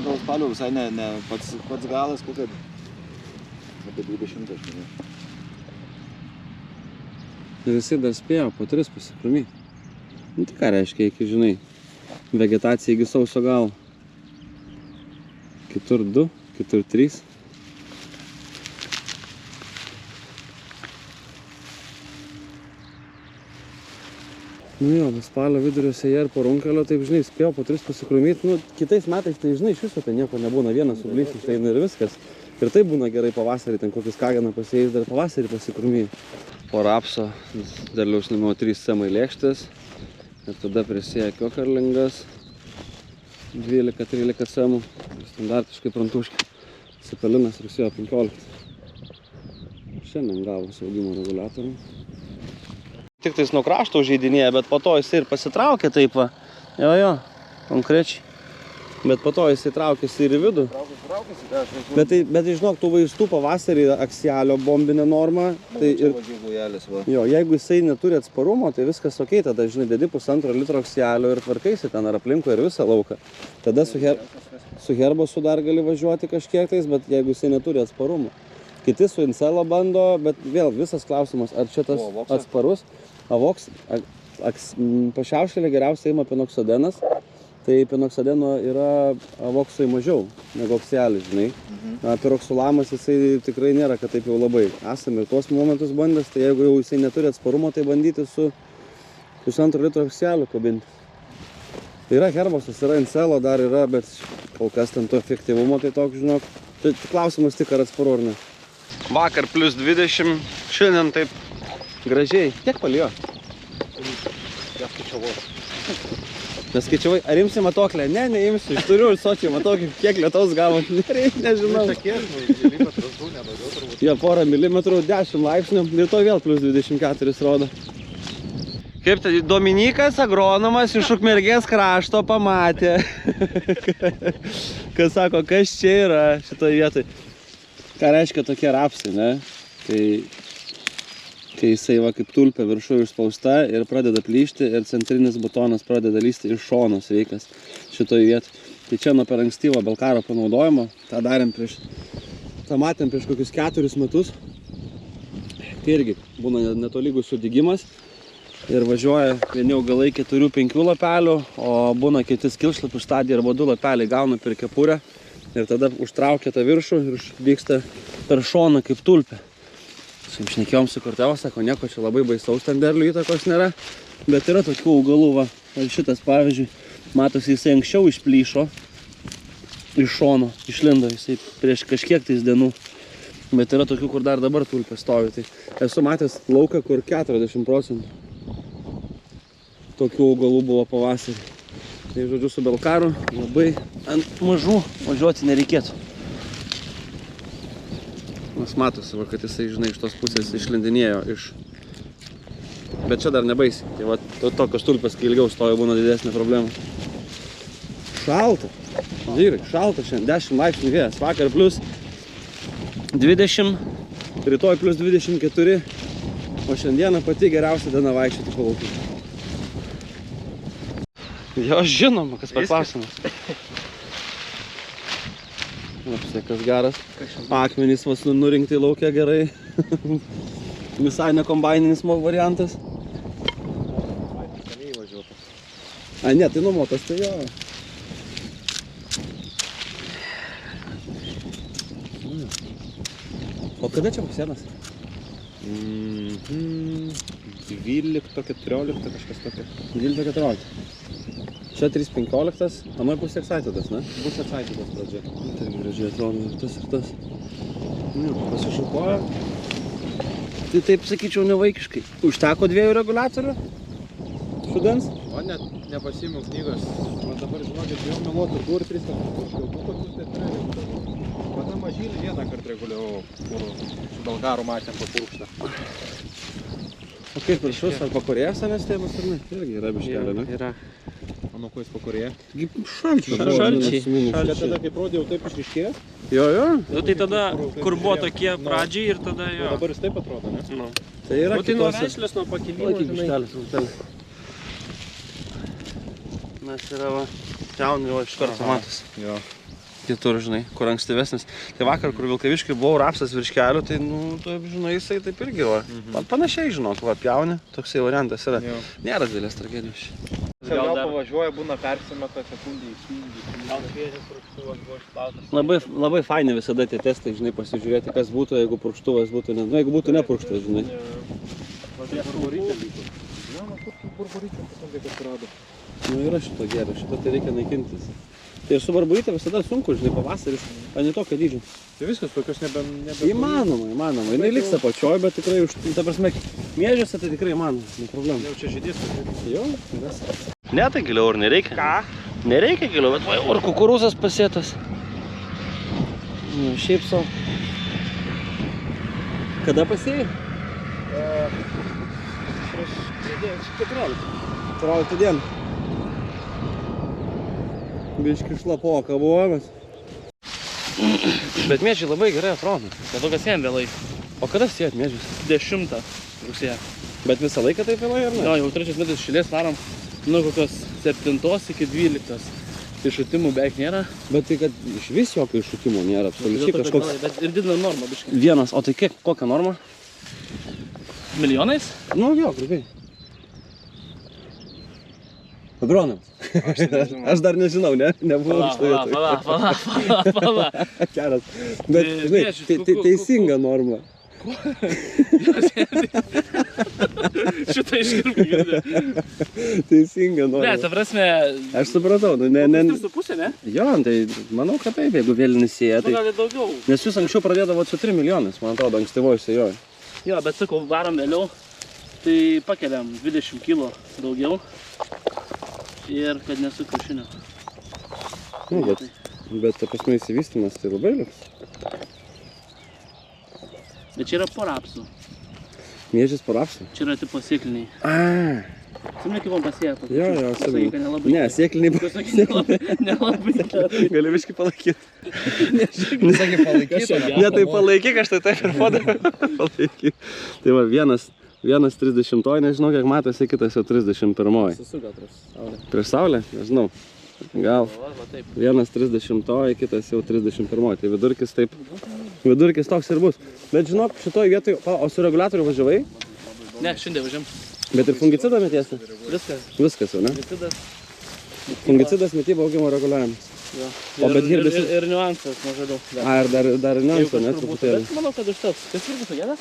Gal spalio visai ne pats galas, kokia apie 20 aš manau.
Ir jisai dar spėjo po 3 pasikrūmy. Nu tai ką reiškia, iki, žinai, vegetacija iki sausio galo. Kitur 2, kitur 3. Nu jo, spalio viduriuose jie ir po runkelio, taip, žinai, spėjo po 3 pasikrūmyti. Nu, kitais metais, tai, žinai, iš viso tai nieko nebūna, vienas sublys, tai ir viskas. Ir tai būna gerai pavasarį, ten kokis kageną pasėjus, dar pavasarį pasikrūmy. Po rapso derliaus numėjo 3 semai lėkštės. Ir tada prisėja kiokarlingas, 12-13 semų, standartiškai prantuški, cepelinas rugsėjo 15. Šiandien gavo saugimo reguliatorių. Tik tais nuo krašto užeidinėja, bet po to jisai ir pasitraukė taip va. Jo, konkrečiai. Bet po to jisai traukėsi ir į vidų. Bet žinok, tų vaistų pavasarį aksialio bombinė norma. Tai ir, jo, jeigu jisai neturi atsparumo, tai viskas ok, tada, žinai, dedi 1,5 litro aksialio ir tvarkaisi ten ar aplinkui ir visą lauką. Tada su herbosu dar gali važiuoti kažkiek tais, bet jeigu jisai neturi atsparumo. Kiti su Incelo bando, bet vėl visas klausimas, ar čia tas atsparus. Avoks, pašiaušėlė geriausiai ima pinoksodenas. Tai pinoksideno yra avoksui mažiau negu oksialis, žinai. Piroksulamas jisai tikrai nėra, kad taip jau labai. Esam ir tuos momentus bandęs, tai jeigu jau jisai neturi atsparumo, tai bandyti su 1,5 litro oksialiu kabinti. Tai yra herbosas, yra Incelo dar yra, bet kol kas ten to efektyvumo, tai toks, žinok. Tai klausimas tik ar atsparu ar ne. Vakar plus 20, šiandien taip gražiai. Kiek palijo? Neskaičiavai, ar imsi matoklę? Ne, neimsiu, iš turiu ir sočiai matokį, kiek lietaus gavo, nežinau. Jo, porą milimetrų, 10 laipsnių, ir to vėl plus 24 rodo. Kaip tai, Dominikas, agronomas iš Ukmergės krašto pamatė, kas sako, kas čia yra šitoje vietoje. Ką reiškia tokie rapsai, ne? Kai jisai va kaip tulpė viršuje išspausta ir pradeda plyšti ir centrinis butonas pradeda lysti iš šono sveikas šitoje vietoje. Tai čia nuo per ankstyvo belkaro panaudojimo, tą matėm prieš kokius 4 metus. Tai irgi būna netolygus sudygimas ir važiuoja vieni augalai 4-5 lapelių, o būna kiti skilšlapių stadija arba 2 lapeliai gauna per kepurę ir tada užtraukia tą viršų ir vyksta per šoną kaip tulpė. Šnekėjom su Korteo, sako, nieko čia labai baisaus ten derlių įtakos nėra, bet yra tokių augalų, va, šitas pavyzdžiui, matosi jisai anksčiau išplyšo iš šono, išlindo jisai prieš kažkiek tais dienų, bet yra tokių, kur dar dabar tulpė stovi, tai esu matęs lauką, kur 40% tokių augalų buvo pavasarį. Tai žodžiu su belkaru labai ant mažų važiuoti nereikėtų. Mas matosi, va, kad jisai, žinai, iš tos pusės išlindinėjo iš... Bet čia dar nebaisi. Tai va, tokios tulpės, kai ilgiau stojo, būna didesnė problema. Šalta. Vyrai, šalta šiandien. 10 laipsnių vėjas. Vakar plus 20, rytoj plus 24. O šiandieną pati geriausia diena vaikščioti po laukus. Jo, žinoma, kas per klausimas. Apsiekas geras. Akmenys vas nurinkti laukia gerai. Visai ne kombaininis variantas. A, ne, tai numotas, tai jo. O kada čia pasienas?
12-14 kažkas tokio.
12-14. Čia 3-15, anoj bus eksaitydas, ne?
Bus atsaitytas pradžia.
Tai gražiai atrodo ir tas. Pasišukojo. Tai taip sakyčiau nevaikiškai. Užteko 2 reguliatorių? Šudens?
O net nepasiėmiau knygos. Man dabar žinokit, jau meluotų kur 3 kartus. Jau kokius tai turėjau. Pana mažylį vieną kartą reguliavau, kur su Belgarų matėm papurkštą.
O kaip viršus ar pakorėjas anestėjimas ar ne? Irgi yra biškelė, ne?
Yra.
Manau, kuo jis pakorėja.
Šalčiai.
Šalia tada, kaip rodėjau, taip išryškėjo.
Jo.
Nu tai tada, kur buvo tokie pradžiai ir tada jo.
Dabar jis taip atrodo, ne?
Nu.
Tai yra
Nu tai nuo veislės, nuo pakilimo,
Laikyk
žinai.
biškelį, truputėlį. Nes yra va, jauni jau iš karto matos.
Jo.
Kitur, žinai, kur ankstyvesnis. Tai vakar, kur Vilkaviškiai buvo rapsas virš kelių, tai, nu, taip, žinai, jisai taip irgi, va. Panašiai, žinok, va, pjauni, toksai variantas yra.
Jo.
Nėra didelės tragedijos.
Gal pavažiuoja, būna persimeta sekundį įsijungi.
Gal šviežias purkštuvas buvo išplautas.
Labai faini visada tie testai, žinai, pasižiūrėti, kas būtų, jeigu purkštuvas būtų, ne, nu, jeigu būtų ne purkštuvas, žinai.
Burburytė liko. Ne, man kur burburytė pasakė, kad surado.
Nu, yra šito gėrio, šito tai reikia naikintis. Tai ir su barburytė visada sunku, žinai, pavasaris, o ne tokio dydžio.
Tai viskas, tokios nebe...
Įmanoma. Jinai liks apačioj, bet tikrai, ta prasme, miežiuose tai tikrai įmanoma, ne problema.
Jau čia žydės.
Jo, yra. Ne, tai giliau ir nereikia. Ką? Nereikia giliau, bet va, ir kukurūzas pasėtas. Nu, šiaip savo. Kada pasėjai?
Prieš
14 dieną. Biški šlapoka buvo, bet miežiai labai gerai atrodo.
Bet tokas jam vėlai.
O kada sėjat miežius?
10 rugsėjo.
Bet visą laiką taip vėlai, ar ne?
Jo, jau 3 metus šilės varom. Nu, kokios 7 iki 12. Iššutimų beveik nėra.
Bet tai, kad iš vis jokio iššūkimo nėra, absoliučiai kažkoks...
Bet ir didina normą biškai.
Vienas, o tai kiek, kokią normą?
Milijonais?
Nu, jo, grubiai. Agronams. Aš dar nežinau, ne? Nebuvau iš to vietoj.
Pala.
Geras. Bet, žinai, teisinga norma.
Šitą iškirpį girdė.
Teisinga norma.
Ne, ta prasme...
Aš supratau, nu, ne...
3,5, ne?
Jo, tai manau, kad taip, jeigu vėlinis sėja,
Nu,
tai...
gal ir daugiau.
Nes jūs anksčiau pradėdavot su 3 milijonais, man atrodo, ankstyvoj sėjoje.
Jo, bet sakau, varom vėliau. Tai pakeliam 20 kilo daugiau. Ir kad nesu kiaušinio.
Nu, bet ta prasme įsivystymas tai labai liuks.
Bet čia yra po rapsų.
Miežis po rapsų?
Čia yra tipo sėkliniai. Simne, kaip man pasėjo tokį.
Jo,
Pasakė, kad nelabai.
Ne, sėkliniai.
Pasakė, nelabai.
Gali biškį palaikyti.
Sakė, palaikytų.
Ne, tai palaikyk, aš tai taip ir padariau. Palaikyk. Tai va, vienas 30, nežinau kiek matosi, kitas jau 31.
Susuka prieš saulę.
Prieš saulę? Nežinau. Gal.
Va, taip.
Vienas 30, kitas jau 31. Tai vidurkis taip. Vidurkis toks ir bus. Bet žinok, šitoj vietoj, o su reguliatoriu važiavai?
Ne, šiandien važiam.
Bet ir fungicidą metiesi?
Viskas.
Viskas jau, ne?
Fungicidas.
Fungicidas, mityba, augimo reguliavimas.
Jo.
O bet herbicidas-
Ir niuansas mažadau.
A, ir dar niuansų, ne, truputėlį.
Bet manau, kad užteks. Kas irgi pagėdas?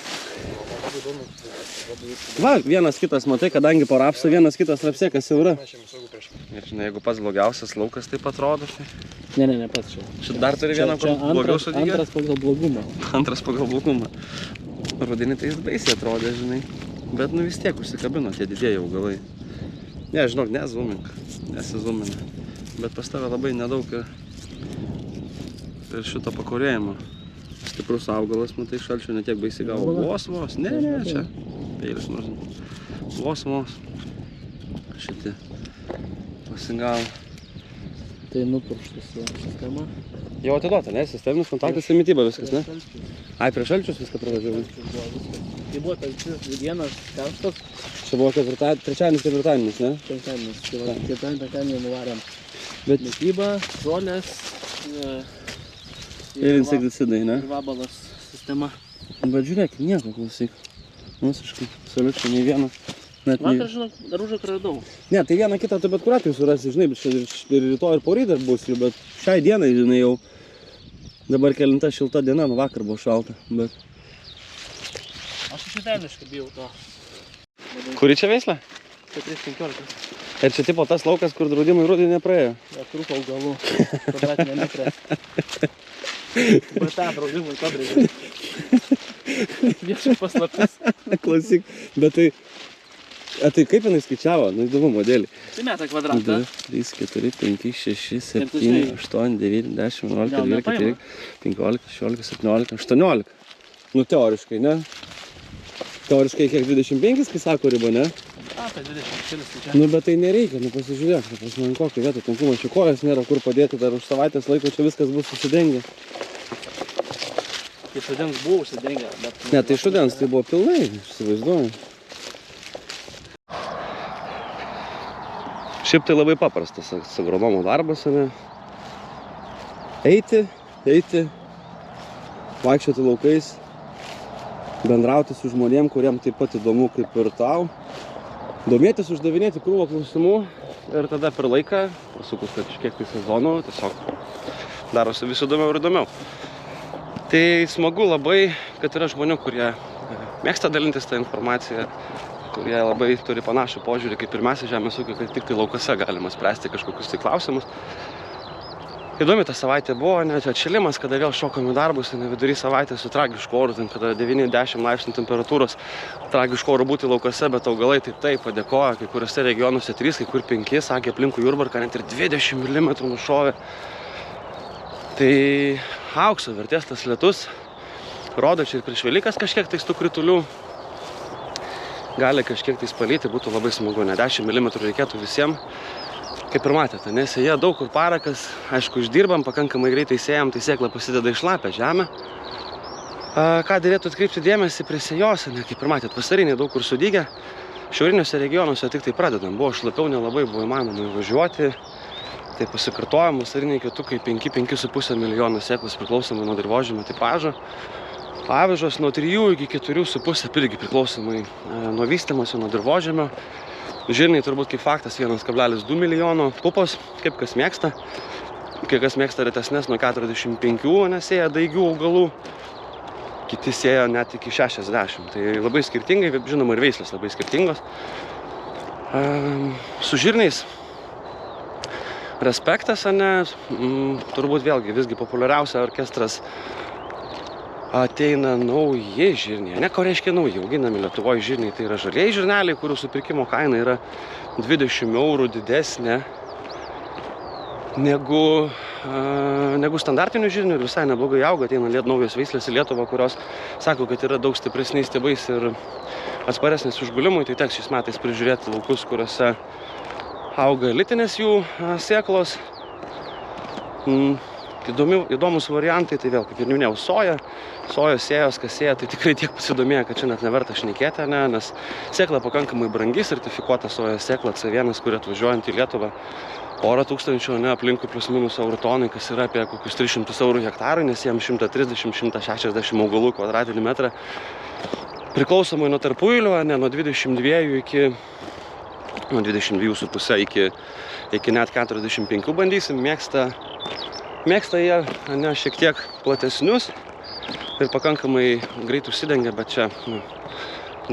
Va, vienas kitas, matai, kadangi po rapsų, vienas kitas rapsėkas jau yra. Ir žinai, jeigu pats blogiausias laukas taip atrodo, tai...
Ne, pats čia.
Šit dar turi vieną, kur blogiau sudygė.
Antras pagal blogumą.
Antras pagal blogumą. Rudenį tai jis baisiai atrodė, žinai. Bet nu vis tiek užsikabino tie didieji augalai. Ne, žinok, nezumink. Nesizumina. Bet pas tave labai nedaug ir šito pakorėjimo. Stiprus augalas, matai, šalčio netiek baisiai gavo. Vos. Ne, čia. Peilis nors. Vos. Šitie pasigavo.
Tai nupurštas sistema.
Jau atiduota, ne? Sisteminis kontaktas ir mityba viskas, ne? Ai, prieš šalčius viską pravažiavai.
Tai buvo tas vienas karštas.
Čia buvo trečiadienis, ketvirtadienis, ne?
Penktadienis. Tai va, ketvirtadienį nuvarėm.
Bet
Mityba, žolės
ir insekticidai, ne?
ir vabalas sistema.
Bet žiūrėk, nieko, klausyk. Visiškai, absoliučiai, nei vieno.
Vakar, žinok, dar užakrą radau.
Ne, tai vieną kitą tu bet kur atveju surasi, žinai, bet čia ir rytoj ir poryt dar bus jų, bet šiai dienai, žinai, jau dabar kelinta šilta diena, nu vakar buvo šalta, bet...
Aš biškai velniškai bijau to.
Kuri čia veislė?
4-15.
Ir čia tipo tas laukas, kur draudimai rudenį nepraėjo.
Trūko augalų. Kvadratinė metrė. Bata draudimai pabrėžė. Viešai paslaptis.
Klausyk, bet tai... Tai kaip jinai skaičiavo? Nu, įdomu modelį.
Tai meta kvadratą.
2, 3, 4, 5, 6, 7, 8, 9, 10, 11, 12, 13, 15, 16, 17, 18. Nu, teoriškai, ne? Teoriškai kiek 25, kai sako riba, ne?
Tai 20 kilis skaičia.
Nu, bet tai nereikia, nu pasižiūrėk, man kokį vietą tankumo, čia kojas nėra kur padėti, dar už savaitės laiko čia viskas bus susidengę.
Kai šudens buvo užsidengę, bet...
Ne, tai šudens tai buvo pilnai, įsivaizduoju. Šiaip tai labai paprastas agronomo darbas, ne? Eiti, vaikščioti laukais, bendrauti su žmonėm, kuriem taip pat įdomu kaip ir tau. Domėtis, uždavinėti krūvą klausimų ir tada per laiką, pasukus kažkiek tai sezonų, tiesiog darosi vis įdomiau ir įdomiau. Tai smagu labai, kad yra žmonių, kurie mėgsta dalintis tą informaciją, kurie labai turi panašų požiūrį, kaip ir mes į žemės ūkį, kad tik tai laukose galima spręsti kažkokius tai klausimus. Įdomi ta savaitė buvo, net atšilimas, kada vėl šokom į darbus, vidury savaitės su tragišku oru, kada 9-10 laipsnių temperatūros, tragišku oru būti laukose, bet augalai taip padėkoja, kai kuriuose regionuose 3, kai kur 5, sakė aplinkui Jurbarką, net ir 20 mm nušovė. Tai aukso vertės tas lietus, rodo čia ir prieš Velykas kažkiek tais tų kritulių, gali kažkiek tai spalyti, būtų labai smagu, ne 10 mm reikėtų visiems. Kaip ir matėte, nesėja daug kur parakas, aišku, išdirbam, pakankamai greitai sėjam, tai sėkla pasideda išlapę žemę. Ką dėlėtų atkreipti dėmesį prie sėjos, ne, kaip ir matėte, vasariniai daug kur sudygę, šiauriniuose regionuose tik tai pradedam, buvo šlapiau, nelabai buvo įmanoma įvažiuoti, tai pasikartojam, vasariniai kietukai 5-5,5 milijonų sėklos priklausomai nuo dirvožemio tipažo. Avižos nuo 3 iki 4,5 irgi priklausomai nuo vystymosi, nuo dirvožemio. Žirniai turbūt kaip faktas 1,2 milijono, pupos, kaip kas mėgsta. Kai kas mėgsta retesnės nuo 45, nesėja daigių augalų, kiti sėja net iki 60. Tai labai skirtingai, žinoma, ir veislės labai skirtingos. Su žirniais respektas, ne, turbūt vėlgi visgi populiariausia orkestras ateina nauji žirniai. Ne, ko reiškia nauji? Auginami Lietuvoje žirniai, tai yra žalieji žirneliai, kurių supirkimo kaina yra 20 eurų didesnė negu standartinių žirnių ir visai neblogai auga. Ateina naujos veislės į Lietuvą, kurios sako, kad yra daug stipresniais stiebais ir atsparesnis užgulimui. Tai teks šiais metais prižiūrėti laukus, kuriuose auga elitinės jų sėklos. Įdomus variantai, tai vėl, kaip ir minėjau, sojos sėjos, kas sėja, tai tikrai tiek pasidomėjo, kad čia net neverta šnekėti, ne, nes sėkla pakankamai brangi, sertifikuota sojos sėkla C1, kuri atvažiuojant į Lietuvą porą tūkstančių, ne, aplinkui plus minus eurų tonai, kas yra apie kokius 300 eurų hektarui, nes jiems 130-160 augalų kvadratinį metrą. Priklausomai nuo tarpueilių, ne, nuo 22 iki nuo 22,5 iki net 45 bandysim. Mėgsta jie, ne, šiek tiek platesnius ir pakankamai greit užsidengia, bet čia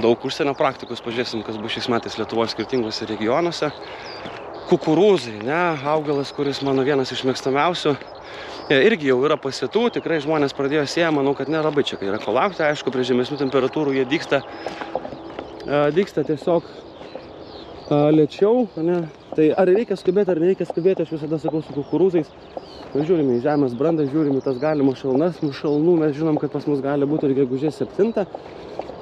daug užsienio praktikos, pažiūrėsim, kas bus šiais metais Lietuvos skirtingose regionuose. Kukurūzai, ne, augalas, kuris mano vienas iš mėgstamiausių, irgi jau yra pasėtų, tikrai žmonės pradėjo sėję, manau, kad nelabai čia yra ko laukti, aišku, prie žemesnių temperatūrų jie dygsta tiesiog lėčiau, ne. Tai ar reikia skubėti, ar nereikia skubėti, aš visada sakau su kukurūzais. Žiūrime į žemės brandą, žiūrime tas galimas šalnas, šalnų mes žinom, kad pas mus gali būti ir gegužės 7.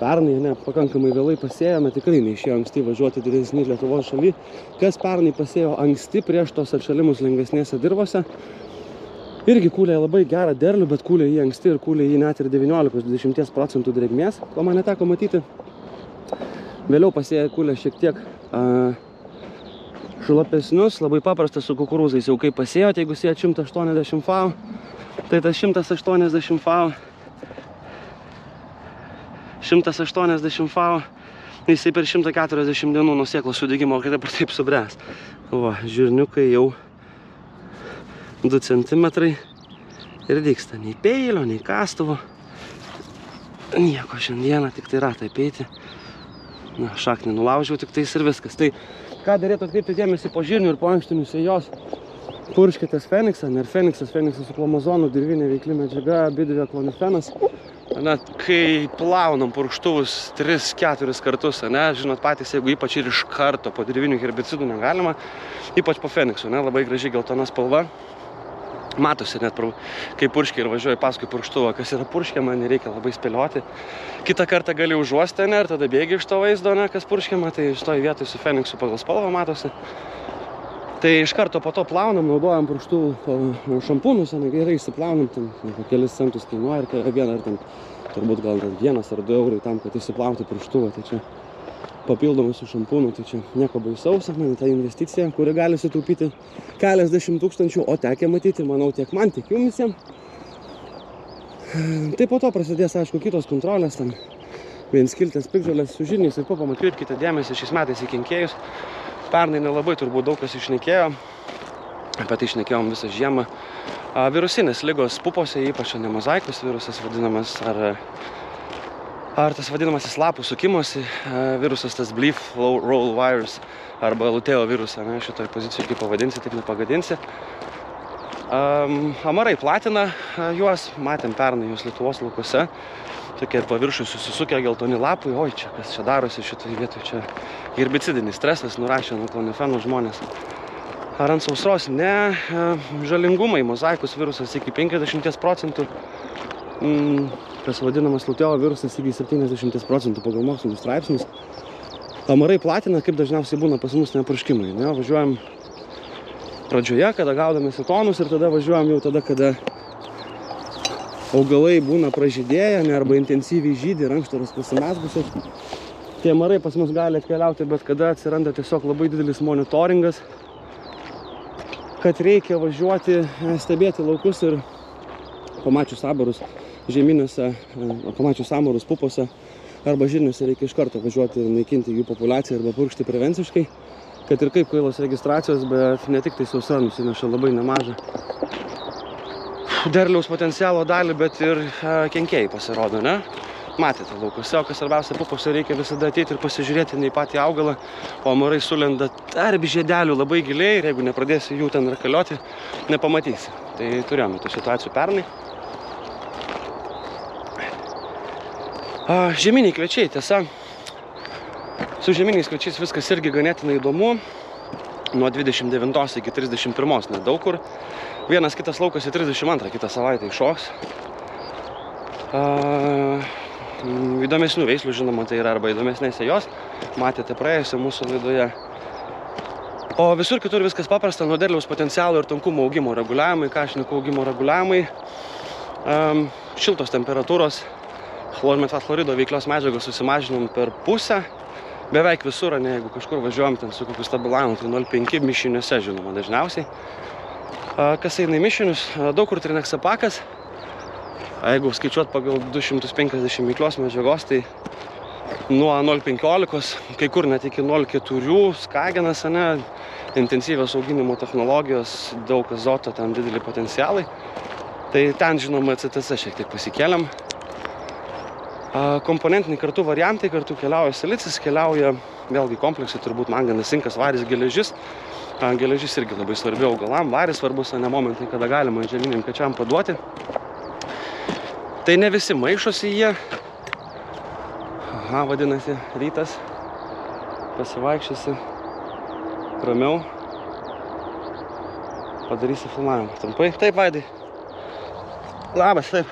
Pernai, ne, pakankamai vėlai pasėjome, tikrai neišėjo anksti važiuoti didesnį Lietuvos šaly. Kas pernai pasėjo anksti prieš tos atšalimus lengvesnėse dirvose, irgi kūlė labai gerą derlių, bet kūlė jį anksti ir kūlė jį net ir 19-20% drėgmės, ko man neteko matyti. Vėliau pasėjo kūlė šiek tiek šlapesnius, labai paprastas su kukurūzais, jau kaip pasėjot, jeigu sėjat 180 FAO, tai tas 180 FAO, jisai per 140 dienų nuo sėklos sudygimo, kai dabar taip subręs. Va, žirniukai jau 2 cm ir dygsta, nei peilio, nei kastuvo. Nieko šiandieną, tik tai ratą apeiti. Na, šaknį nulaužiau tik tais ir viskas. Tai ką darėtų atkreipti dėmesį po žirnių ir po ankštinių sėjos? Purškitės Feniksą, ir Feniksas su klomazonu, dirvinė veikli medžiaga, abidvė klonifenas. Na, kai plaunam purkštuvus 3-4 kartus, ne, žinot patys, jeigu ypač ir iš karto po dirvinių herbicidų negalima, ypač po Feniksu, ne, labai gražiai geltona spalva. Matosi net, kai purškia ir važiuoja paskui purkštuvą, kas yra purškiama, nereikia labai spėlioti. Kitą kartą gali užuosti, ne, ir tada bėgi iš to vaizdo, ne, kas purškiama, tai šitoj vietoj su Feniksu pagal spalvą matosi. Tai iš karto po to plaunam, naudojam purkštuvų šampūnus, ne, gerai įsiplaunam, ten kelis centus kainuoja ir vieną, ar ten turbūt gal 1 ar 2 eurai tam, kad įsiplauti purkštuvą, tai čia papildomai su šampūnu, tai čia nieko baisaus, ne, ta investicija, kuri gali sutaupyti keliasdešimt tūkstančių, o tekia matyti, manau, tiek man, tiek jums visiems. Tai po to prasidės, aišku, kitos kontrolės, ten vienskiltės, piktžolės su žirniais ir pupom. Atkreipkite dėmesį šiais metais į kenkėjus. Pernai nelabai turbūt daug kas išnekėjo, apie tai išnekėjom visą žiemą. Virusinės ligos pupose, ypač nemozaikos virusas vadinamas, ar tas vadinamasis lapų sukimosi virusas, tas Bleef roll virus, arba Luteo virusą, ne, šitoj pozicijoje kaip pavadinsi, taip nepagadinsi. Amarai platina juos, matėm pernai juos Lietuvos laukuose, tokie paviršių susisukę geltoni lapai, oi, čia kas čia darosi šitoj vietoj, čia herbicidinis stresas, nurašė nuo klonifenų žmonės. Ar ant sausros? Ne, žalingumai, mozaikus virusas iki 50%, kas vadinamas Luteo virusas iki 70% pagal mokslinius straipsnius. Amarai platina, kaip dažniausiai būna pas mus nepurškimai, ne, važiuojam pradžioje, kada gaudame setonus ir tada važiuojam jau tada, kada augalai būna pražydėję, ne, arba intensyviai žydi ir ankštaros pasimezgusios. Tie amarai pas mus gali atkeliauti, bet kada atsiranda tiesiog labai didelis monitoringas, kad reikia važiuoti, stebėti laukus ir pamačius abarus žemynėse, pamačius amarus pupose arba žirniuose reikia iš karto važiuoti ir naikinti jų populiaciją arba purkšti prevenciškai, kad ir kaip kvailos registracijos, bet ne tik tai sausra nusineša labai nemažą derliaus potencialo dalį, bet ir kenkėjai pasirodo, ne? Matėte laukuose, o kas svarbiausia, pupose reikia visada ateiti ir pasižiūrėti ne į patį augalą, o amarai sulenda tarp žiedelių labai giliai ir jeigu nepradėsi jų ten rakalioti, nepamatysi. Tai turėjome tų situacijų pernai. Žieminiai kviečiai, tiesa, su žieminiais kviečiais viskas irgi ganėtinai įdomu, nuo 29 iki 31 nedaug kur, vienas kitas laukas į 32 kitą savaitę iššoks. Įdomesnių veislių, žinoma, tai yra arba įdomesnės sėjos, matėte praėjusią mūsų laidoje. O visur kitur viskas paprasta, nuo derliaus potencialo ir tankumo augimo reguliavimai, kašnikų augimo reguliavimai, šiltos temperatūros, chlormetachlorido veiklios medžiagos susimažinom per pusę, beveik visur, ne, jeigu kažkur važiuojam ten su kokiu stabilanu, tai 0,5 mišiniuose, žinoma, dažniausiai. Kas eina į mišinius, daug kur trineksapakas, jeigu skaičiuot pagal 250 veiklios medžiagos, tai nuo 0,15, kai kur net iki 0,4, skagenas, ne, intensyvios auginimo technologijos, daug azoto, ten dideli potencialai. Tai ten, žinoma, CTC šiek tiek pasikėlėm. Komponentiniai kartu variantai, kartu keliauja silicis, keliauja vėlgi kompleksai, turbūt manganas, cinkas, varis, geležis. Geležis irgi labai svarbi augalam, varis svarbus, ne momentai, kada galima ežeriniam kačiam paduoti. Tai ne visi maišosi jie. Aha, vadinasi, rytas, pasivaikščiasi, ramiau, padarysi filmavimą. Trumpai? Taip, Vaidai. Labas, taip,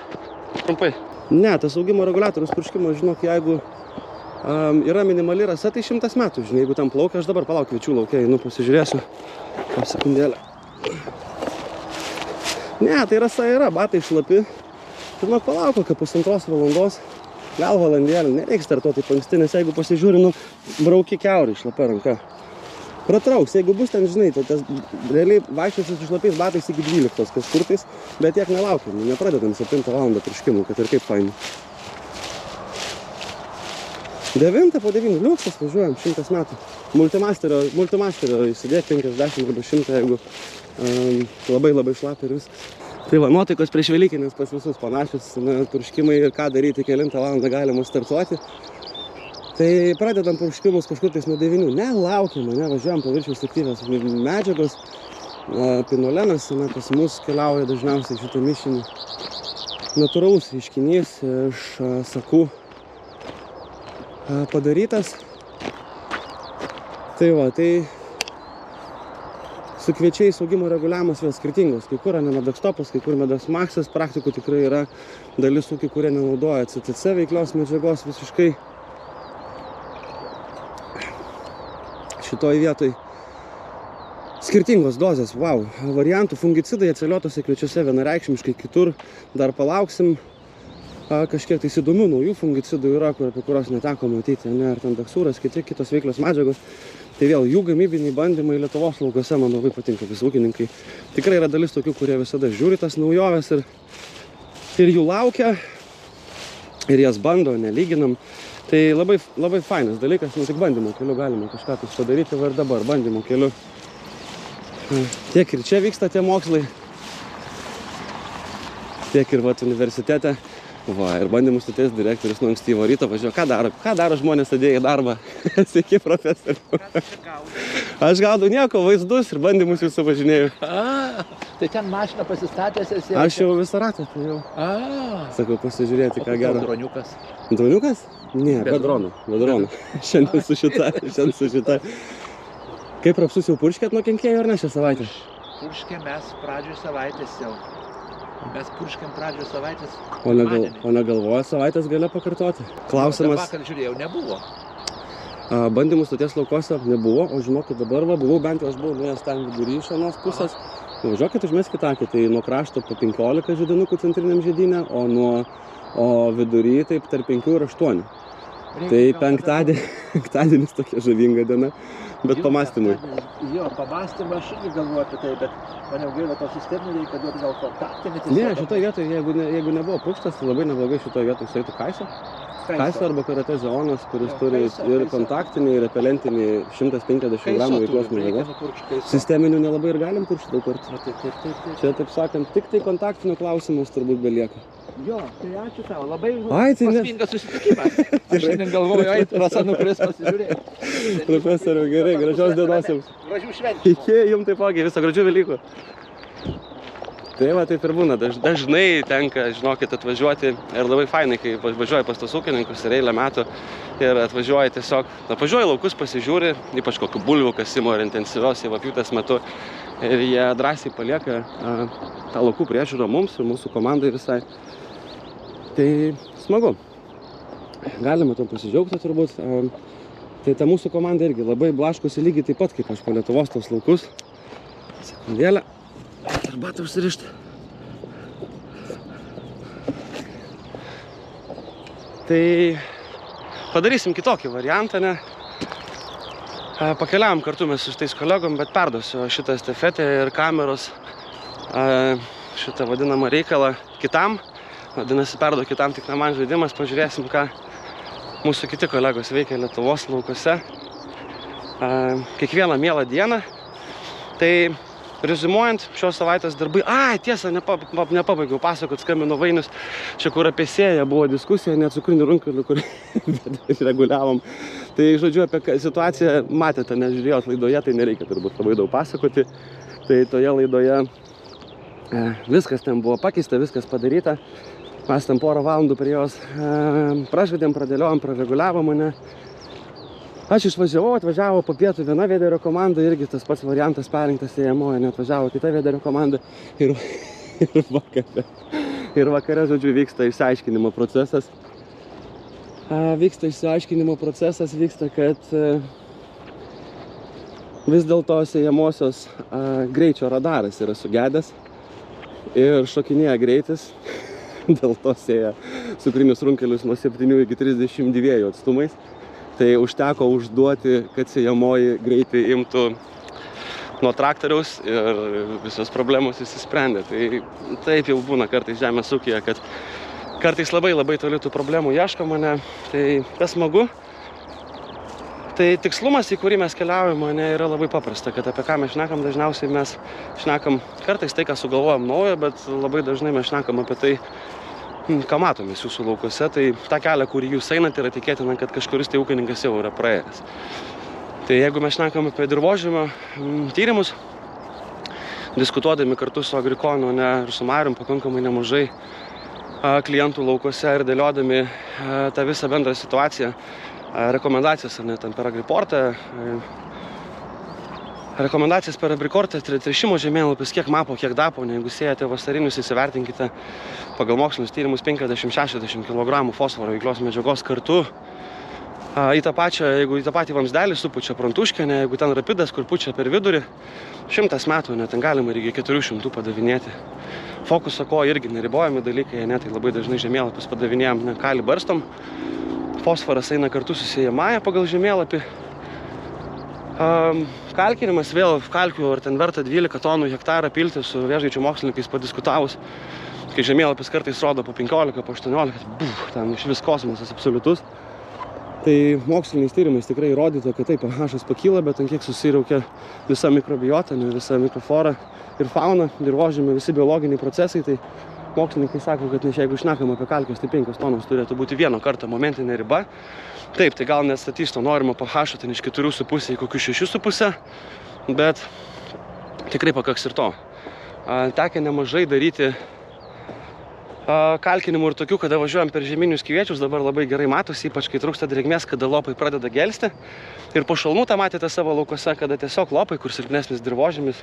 trumpai. Ne, tas augimo reguliatorius purškimo, žinok, jeigu yra minimali rasa, tai 100 metų, žinai, jeigu tam plaukia, aš dabar palauk kviečių laukia, einu pasižiūrėsiu. Sekundėlę. Ne, tai rasa yra, batai šlapi. Žinok, palauk kokią 1,5 valandos, gal valandėlį, nereiks startuoti taip anksti, nes jeigu pasižiūri, brauki kiaurai šlapia ranka. Pratrauks, jeigu bus ten, žinai, tai tas realiai vaikščiosi su šlapiais batais iki 12 kažkurtais, bet tiek nelaukiam, nepradedam 7 valandą purškimų, kad ir kaip fainai. 9 po 9 liuksas važiuojam 100 metų. Multimasterio įsidėk 50 arba 100, jeigu labai šlapia ir viskas. Tai va, nuotaikos prieš Velykinės pas visus panašius, purškimai ir ką daryti, kelintą valandą galima startuoti. Tai pradedam purškimus kažkur tais nuo 9. Ne, laukiam, važiuojam paviršiaus aktyvios medžiagos. Pinolenas pas mus keliauja dažniausiai šitą mišinį. Natūralus reiškinys iš sakų padarytas. Tai va, tai su kviečiais augimo reguliavimas vėl skirtingos. Kai kur Medokstopas, kai kur Medox Maxas. Praktikų tikrai yra dalis ūkių, kurie nenaudoja CTC veiklios medžiagos visiškai. Šitoj vietoj skirtingos dozės, wow, variantų, fungicidai atseliuotose kviečiuose vienareikšmiškai, kitur dar palauksim. Kažkiek tai įdomių naujų fungicidų yra, apie kurios neteko matyti, ar ten daksūras, kitos veiklios medžiagos. Tai vėl jų gamybiniai bandymai Lietuvos laukuose man labai patinka, visi ūkininkai. Tikrai yra dalis tokių, kurie visada žiūri tas naujoves ir jų laukia, ir jas bando, nelyginam. Tai labai fainas dalykas, tik bandymo keliu galima kažką tai padaryti, va ir dabar bandymo keliu. Tiek ir čia vyksta tie mokslai, tiek ir universitete. Va, ir bandymų stoties direktorius nuo ankstyvo ryto važiuoja. Ką daro žmonės atėję į darbą? Sveiki, profesoriu. Aš gaudau nieko, vaizdus ir bandymus jūsų važinėjau.
Tai ten mašiną pasistatęs esi?
Aš jau visą ratą, tai jau. Sakau, pasižiūrėti, ką gero.
Droniukas?
Droniukas? Ne, be dronų. Šiandien su šita. Kaip rapsus jau purškėt nuo kenkėjų ar ne šią savaitę?
Purškėm mes pradžioj savaitės jau. Mes purškėm pradžioj savaitės.
O negalvoja savaitės gale pakartoti? Klausimas.
Vakar žiūrėjau, nebuvo.
Bandymų stoties laukuose nebuvo, o žinokit, dabar buvau, bent jau aš buvau nuėjęs ten vidury iš anos pusės. Važiuokit, užmeskit akį, tai nuo krašto po 15 židinukų centriniam židinė, o vidury taip tarp 5 ir 8. Tai penktadienis tokia žavinga diena, bet pamastymui.
Jo, pamastymui aš irgi galvoju apie tai, bet man jau gaila to sistemų reikia duoti gal kontaktinį.
Ne, šitoje vietoje, jeigu nebuvo purkštas, tai labai neblogai šitoje vietoje sueitų kaiso. Kaiso arba karatė zeonas, kuris turi ir kontaktinį, ir repelentinį 150 gramų veiklos medžiagos. Sisteminių nelabai ir galim purkšti daug kartų. Čia, taip sakant, tik tai kontaktinio klausimus turbūt belieka.
Jo, tai ačiū tau, labai
prasmingas
susitikimas. Aš šiandien galvoju, rasa nukris pasižiūrėti.
Profesoriau, gerai, gražios dienos jums.
Gražių švenčių.
Iki, jums taipogi, viso gražių Velykų. Tai va, taip ir būna, dažnai tenka, žinokit, atvažiuoti ir labai fainai, kai važiuoji pas tos ūkininkus ir eilę metų ir atvažiuoji tiesiog, važiuoji laukus, pasižiūri, ypač kokių bulvių kasimo ar intensyvios javapjūtės metu ir jie drąsiai palieka tą laukų priežiūrą mums ir mūsų komandai visai. Tai smagu, galime tom pasidžiaugti turbūt. Tai ta mūsų komanda irgi labai blaškosi lygiai taip pat, kaip aš po Lietuvos tos laukus. Sekundėlę. Arbatą užsirišti. Tai padarysim kitokį variantą, ne? Pakeliavom kartu mes su tais kolegom, bet perduosiu šitą estafetę ir kameros šitą vadinamą reikalą kitam. Vadinasi, perduodu kitam tik ne man žaidimas, pažiūrėsim, ką mūsų kiti kolegos veikia Lietuvos laukuose. Kiekvieną mielą dieną. Tai rezimuojant šios savaitės darbai, tiesa, nepabaigiau pasakot, skambino Vainius, čia kur apie sėją buvo diskusija, net cukrinių runkelių, kur reguliavom. Tai, žodžiu, apie situaciją matėte, nežiūrėjot laidoje, tai nereikia turbūt labai daug pasakoti. Tai toje laidoje viskas ten buvo pakeista, viskas padaryta. Mes ten porą valandų prie jos pražaidėm, pradėliojom, prareguliavom mane. Aš atvažiavo po pietų viena vėderio komanda, irgi tas pats variantas perinktas ėjamoje, atvažiavo kita vėderio komanda ir vakare, žodžiu, vyksta išsiaiškinimo procesas. Vyksta, kad vis dėlto ėjamosios greičio radaras yra sugedęs ir šokinėja greitis, dėl to sėja cukrinius runkelius nuo 7 iki 32 atstumais. Tai užteko užduoti, kad sėjamoji greitai imtų nuo traktoriaus ir visos problemos išsisprendė. Tai taip jau būna kartais žemės ūkyje, kad kartais labai toli tų problemų ieško mane. Tai kas smagu, Tai tikslumas, į kurį mes keliaujame, yra labai paprasta, kad apie ką mes šnekam, dažniausiai mes šnekam kartais tai, ką sugalvojam naujo, bet labai dažnai mes šnekam apie tai, ką matomės jūsų laukuose. Tai tą kelią, kurį jūs einate, yra tikėtina, kad kažkuris tai ūkininkas jau yra praėjęs. Tai jeigu mes šnekam apie dirvožemio tyrimus, diskutuodami kartu su Agrikonu ir su Marium pakankamai nemažai klientų laukuose ir dėliodami tą visą bendrą situaciją, rekomendacijas ten per Agriportą, rekomendacijas per Agriportą, tręšimo žemėlapis, kiek mapo, kiek dapo, jeigu siejate vasarinius, įsivertinkite pagal mokslinius tyrimus 50-60 kg fosforo veiklios medžiagos kartu. Į tą patį vamsdelį supučia prantuškenę, jeigu ten rapidas, kur pučia per vidurį, 100 metų, ten galima ir iki 400 padavinėti. Fokuso ko irgi neribojami dalykai, tai labai dažnai žemėlapius padavinėjam, kalį barstom. Fosforas eina kartu su siejamąja pagal žemėlapį. Kalkinimas vėl kalkių, ar ten verta 12 tonų hektarą pilti su Vėžaičio mokslininkais padiskutavus, kai žemėlapis kartais rodo po 15, po 18, ten iš vis kosmosas absoliutus. Tai moksliniais tyrimais tikrai įrodyta, kad taip, pH pakyla, bet ant kiek susiraukia visa mikrobiota, visa mikroflora ir fauna, dirvožemio, visi biologiniai procesai, tai mokslininkai sako, kad jeigu šnekam apie kalkius, tai 5 tonos turėtų būti vieno karto momentinė riba. Taip, tai gal nestatys to norimo pH ten iš 4,5 į kokius 6,5, bet tikrai pakaks ir to. Tekę nemažai daryti kalkinimų ir tokių, kada važiuojam per žeminius kviečius, dabar labai gerai matosi, ypač kai trūksta drėgmės, kada lopai pradeda gelsti. Ir po šalnų tą matėte savo laukose, kada tiesiog lopai, kur silpnesnis dirvožemis,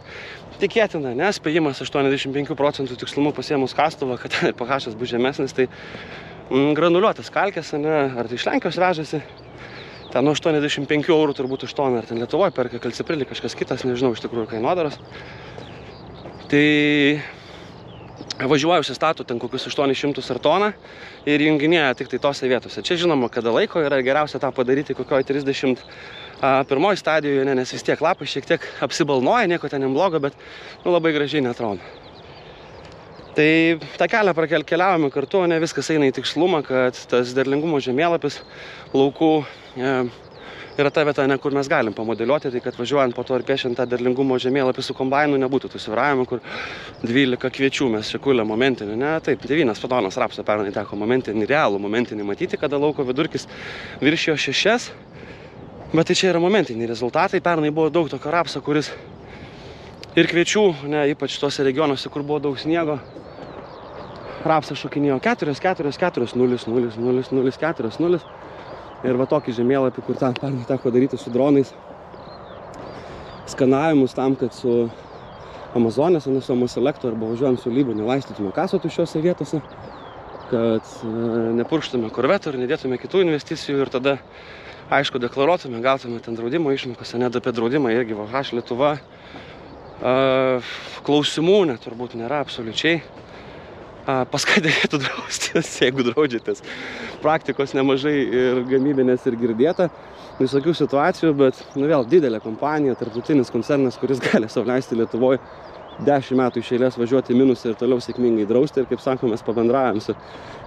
tikėtina, spėjimas 85% tikslumu pasiėmus kastuvą, kad pH bus žemesnis, tai granuliuotas kalkės, ar tai iš Lenkijos vežasi, ten nuo 85 eurų turbūt už toną, ar ten Lietuvoje perka kalciprilį, kažkas kitas, nežinau iš tikrųjų kainodaros. Tai važiuoju, užsistato ten kokius 800 ar toną ir junginėja tik tai tose vietose. Čia žinoma, kada laiko yra geriausia tą padaryti kokioj 31 stadijoje, nes vis tiek lapai šiek tiek apsibalnoja, nieko ten neblogo, bet labai gražiai neatrodo. Tai tą kelią keliavome kartu, viskas eina į tikslumą, kad tas derlingumo žemėlapis laukų yra ta vieta, kur mes galim pamodeliuoti, tai kad važiuojant po to ir piešiant tą derlingumo žemėlapį su kombainu nebūtų tų svyravimų, kur 12 kviečių mes čia kuliam momentinį, taip, 9 tonas rapso pernai teko momentinį, realų momentinį matyti, kada lauko vidurkis viršijo 6, bet tai čia yra momentiniai rezultatai. Pernai buvo daug tokio rapso, kuris ir kviečių, ypač tose regionuose, kur buvo daug sniego, rapsas šokinėjo 4, 4, 4, 0, 0, 0, 0, 4, 0. Ir va tokį žemėlapį, kur ten pernai teko daryti su dronais, skanavimus tam, kad su Amazonės, su Amoselektu arba važiuojant su Lybu nelaistytume kasotų šiose vietose, kad nepurkštume korvetų ir nedėtume kitų investicijų ir tada, aišku, deklaruotume, gautume ten draudimo išmokas, net apie draudimą irgi VH Lietuva. Klausimų turbūt nėra absoliučiai. Pas ką dėlėtų draustis, jeigu draudžiatės. Praktikos nemažai ir gamybinės ir girdėta, visokių situacijų, bet vėl didelė kompanija, tarptautinis koncernas, kuris gali sau leisti Lietuvoje 10 metų iš eilės važiuoti minusą ir toliau sėkmingai drausti. Ir kaip sako, mes pabendraujam su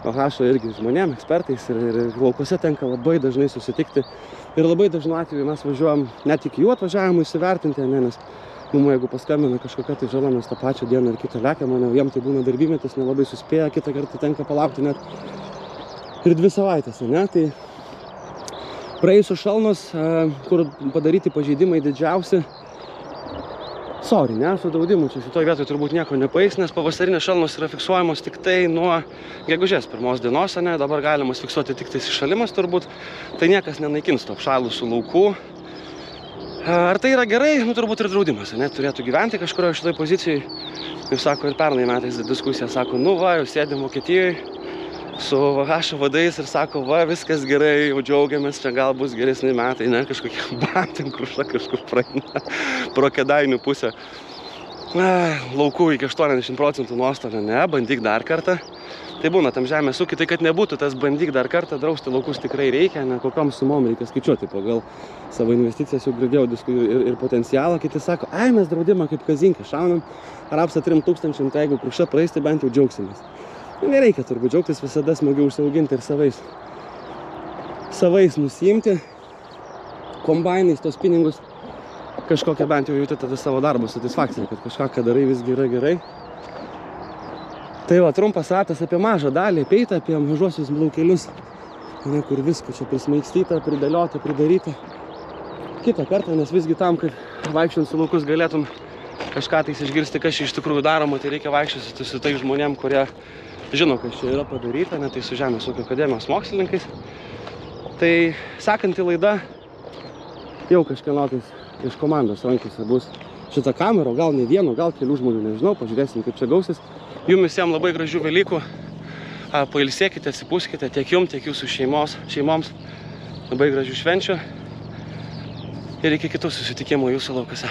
VH irgi žmonėm, ekspertais ir laukose tenka labai dažnai susitikti. Ir labai dažnu atveju mes važiuojam net iki jų atvažiavimų įsivertinti, nes jeigu paskambina kažkokia tai žala, mes tą pačią dieną ir kitą lekiam, jiem tai būna darbymetis, nelabai suspėja, kitą kartą tenka palaukti net ir 2 savaitės, Tai praėjusios šalnos, kur padaryti pažeidimai didžiausi, su draudimu, čia šitoj vietoj turbūt nieko nepaeis, nes pavasarinės šalnos yra fiksuojamos tik tai nuo gegužės 1 dienos, dabar galimas fiksuoti tik tai įšalimas turbūt, tai niekas nenaikins to apšalusių laukų. Ar tai yra gerai? Turbūt ir draudimas, turėtų gyventi kažkurioje šitoj pozicijai. Kaip sako, ir pernai metais diskusija, sako, jau sėdėm Vokietijoje su VH vadais ir sako, viskas gerai, jau džiaugiamės, čia gal bus geresni metai, kažkokie bantin kruša kažkur praeina pro Kėdainių pusę. Laukų iki 80% nuostolio, bandyk dar kartą. Tai būna tam žemės ūkiui, tai kad nebūtų tas bandyk dar kartą, drausti laukus tikrai reikia, kokiom sumom reikia skaičiuoti pagal savo investicijas, jau girdėjau ir potencialą, kiti sako, mes draudimą kaip kazinkę šaunam, rapsą 3000, tai jeigu kruša praeis, tai bent jau džiaugsimės. Nereikia turbūt džiaugtis, visada smagiau užsiauginti ir savais nusiimti. kombainais tos pinigus, kažkokią bent jau jauti tada savo darbo satisfakciją, kad kažką, ką darai, visgi yra gerai. Tai va, trumpas ratas apie mažą dalį, apeitą, apie mažuosius laukelius, kur visko čia prismaigstyta, pridėliota, pridaryta. Kitą kartą, nes visgi tam, kad vaikščiant su laukus galėtum kažką tais išgirsti, kas čia iš tikrųjų daroma, tai reikia vaikščioti su tai žmonėm, kurie žino, kas čia yra padaryta, ne tai su Žemės ūkio akademijos mokslininkais. Tai sekanti laida jau kažkieno tais iš komandos rankose bus šitą kamerą, gal ne vieno, gal kelių žmonių, nežinau, pažiūrėsim, kaip čia gausis. Jums visiems labai gražių Velykų, pailsėkite, atsipūskite, tiek jums, tiek jūsų šeimoms, labai gražių švenčių ir iki kitų susitikimų jūsų laukose.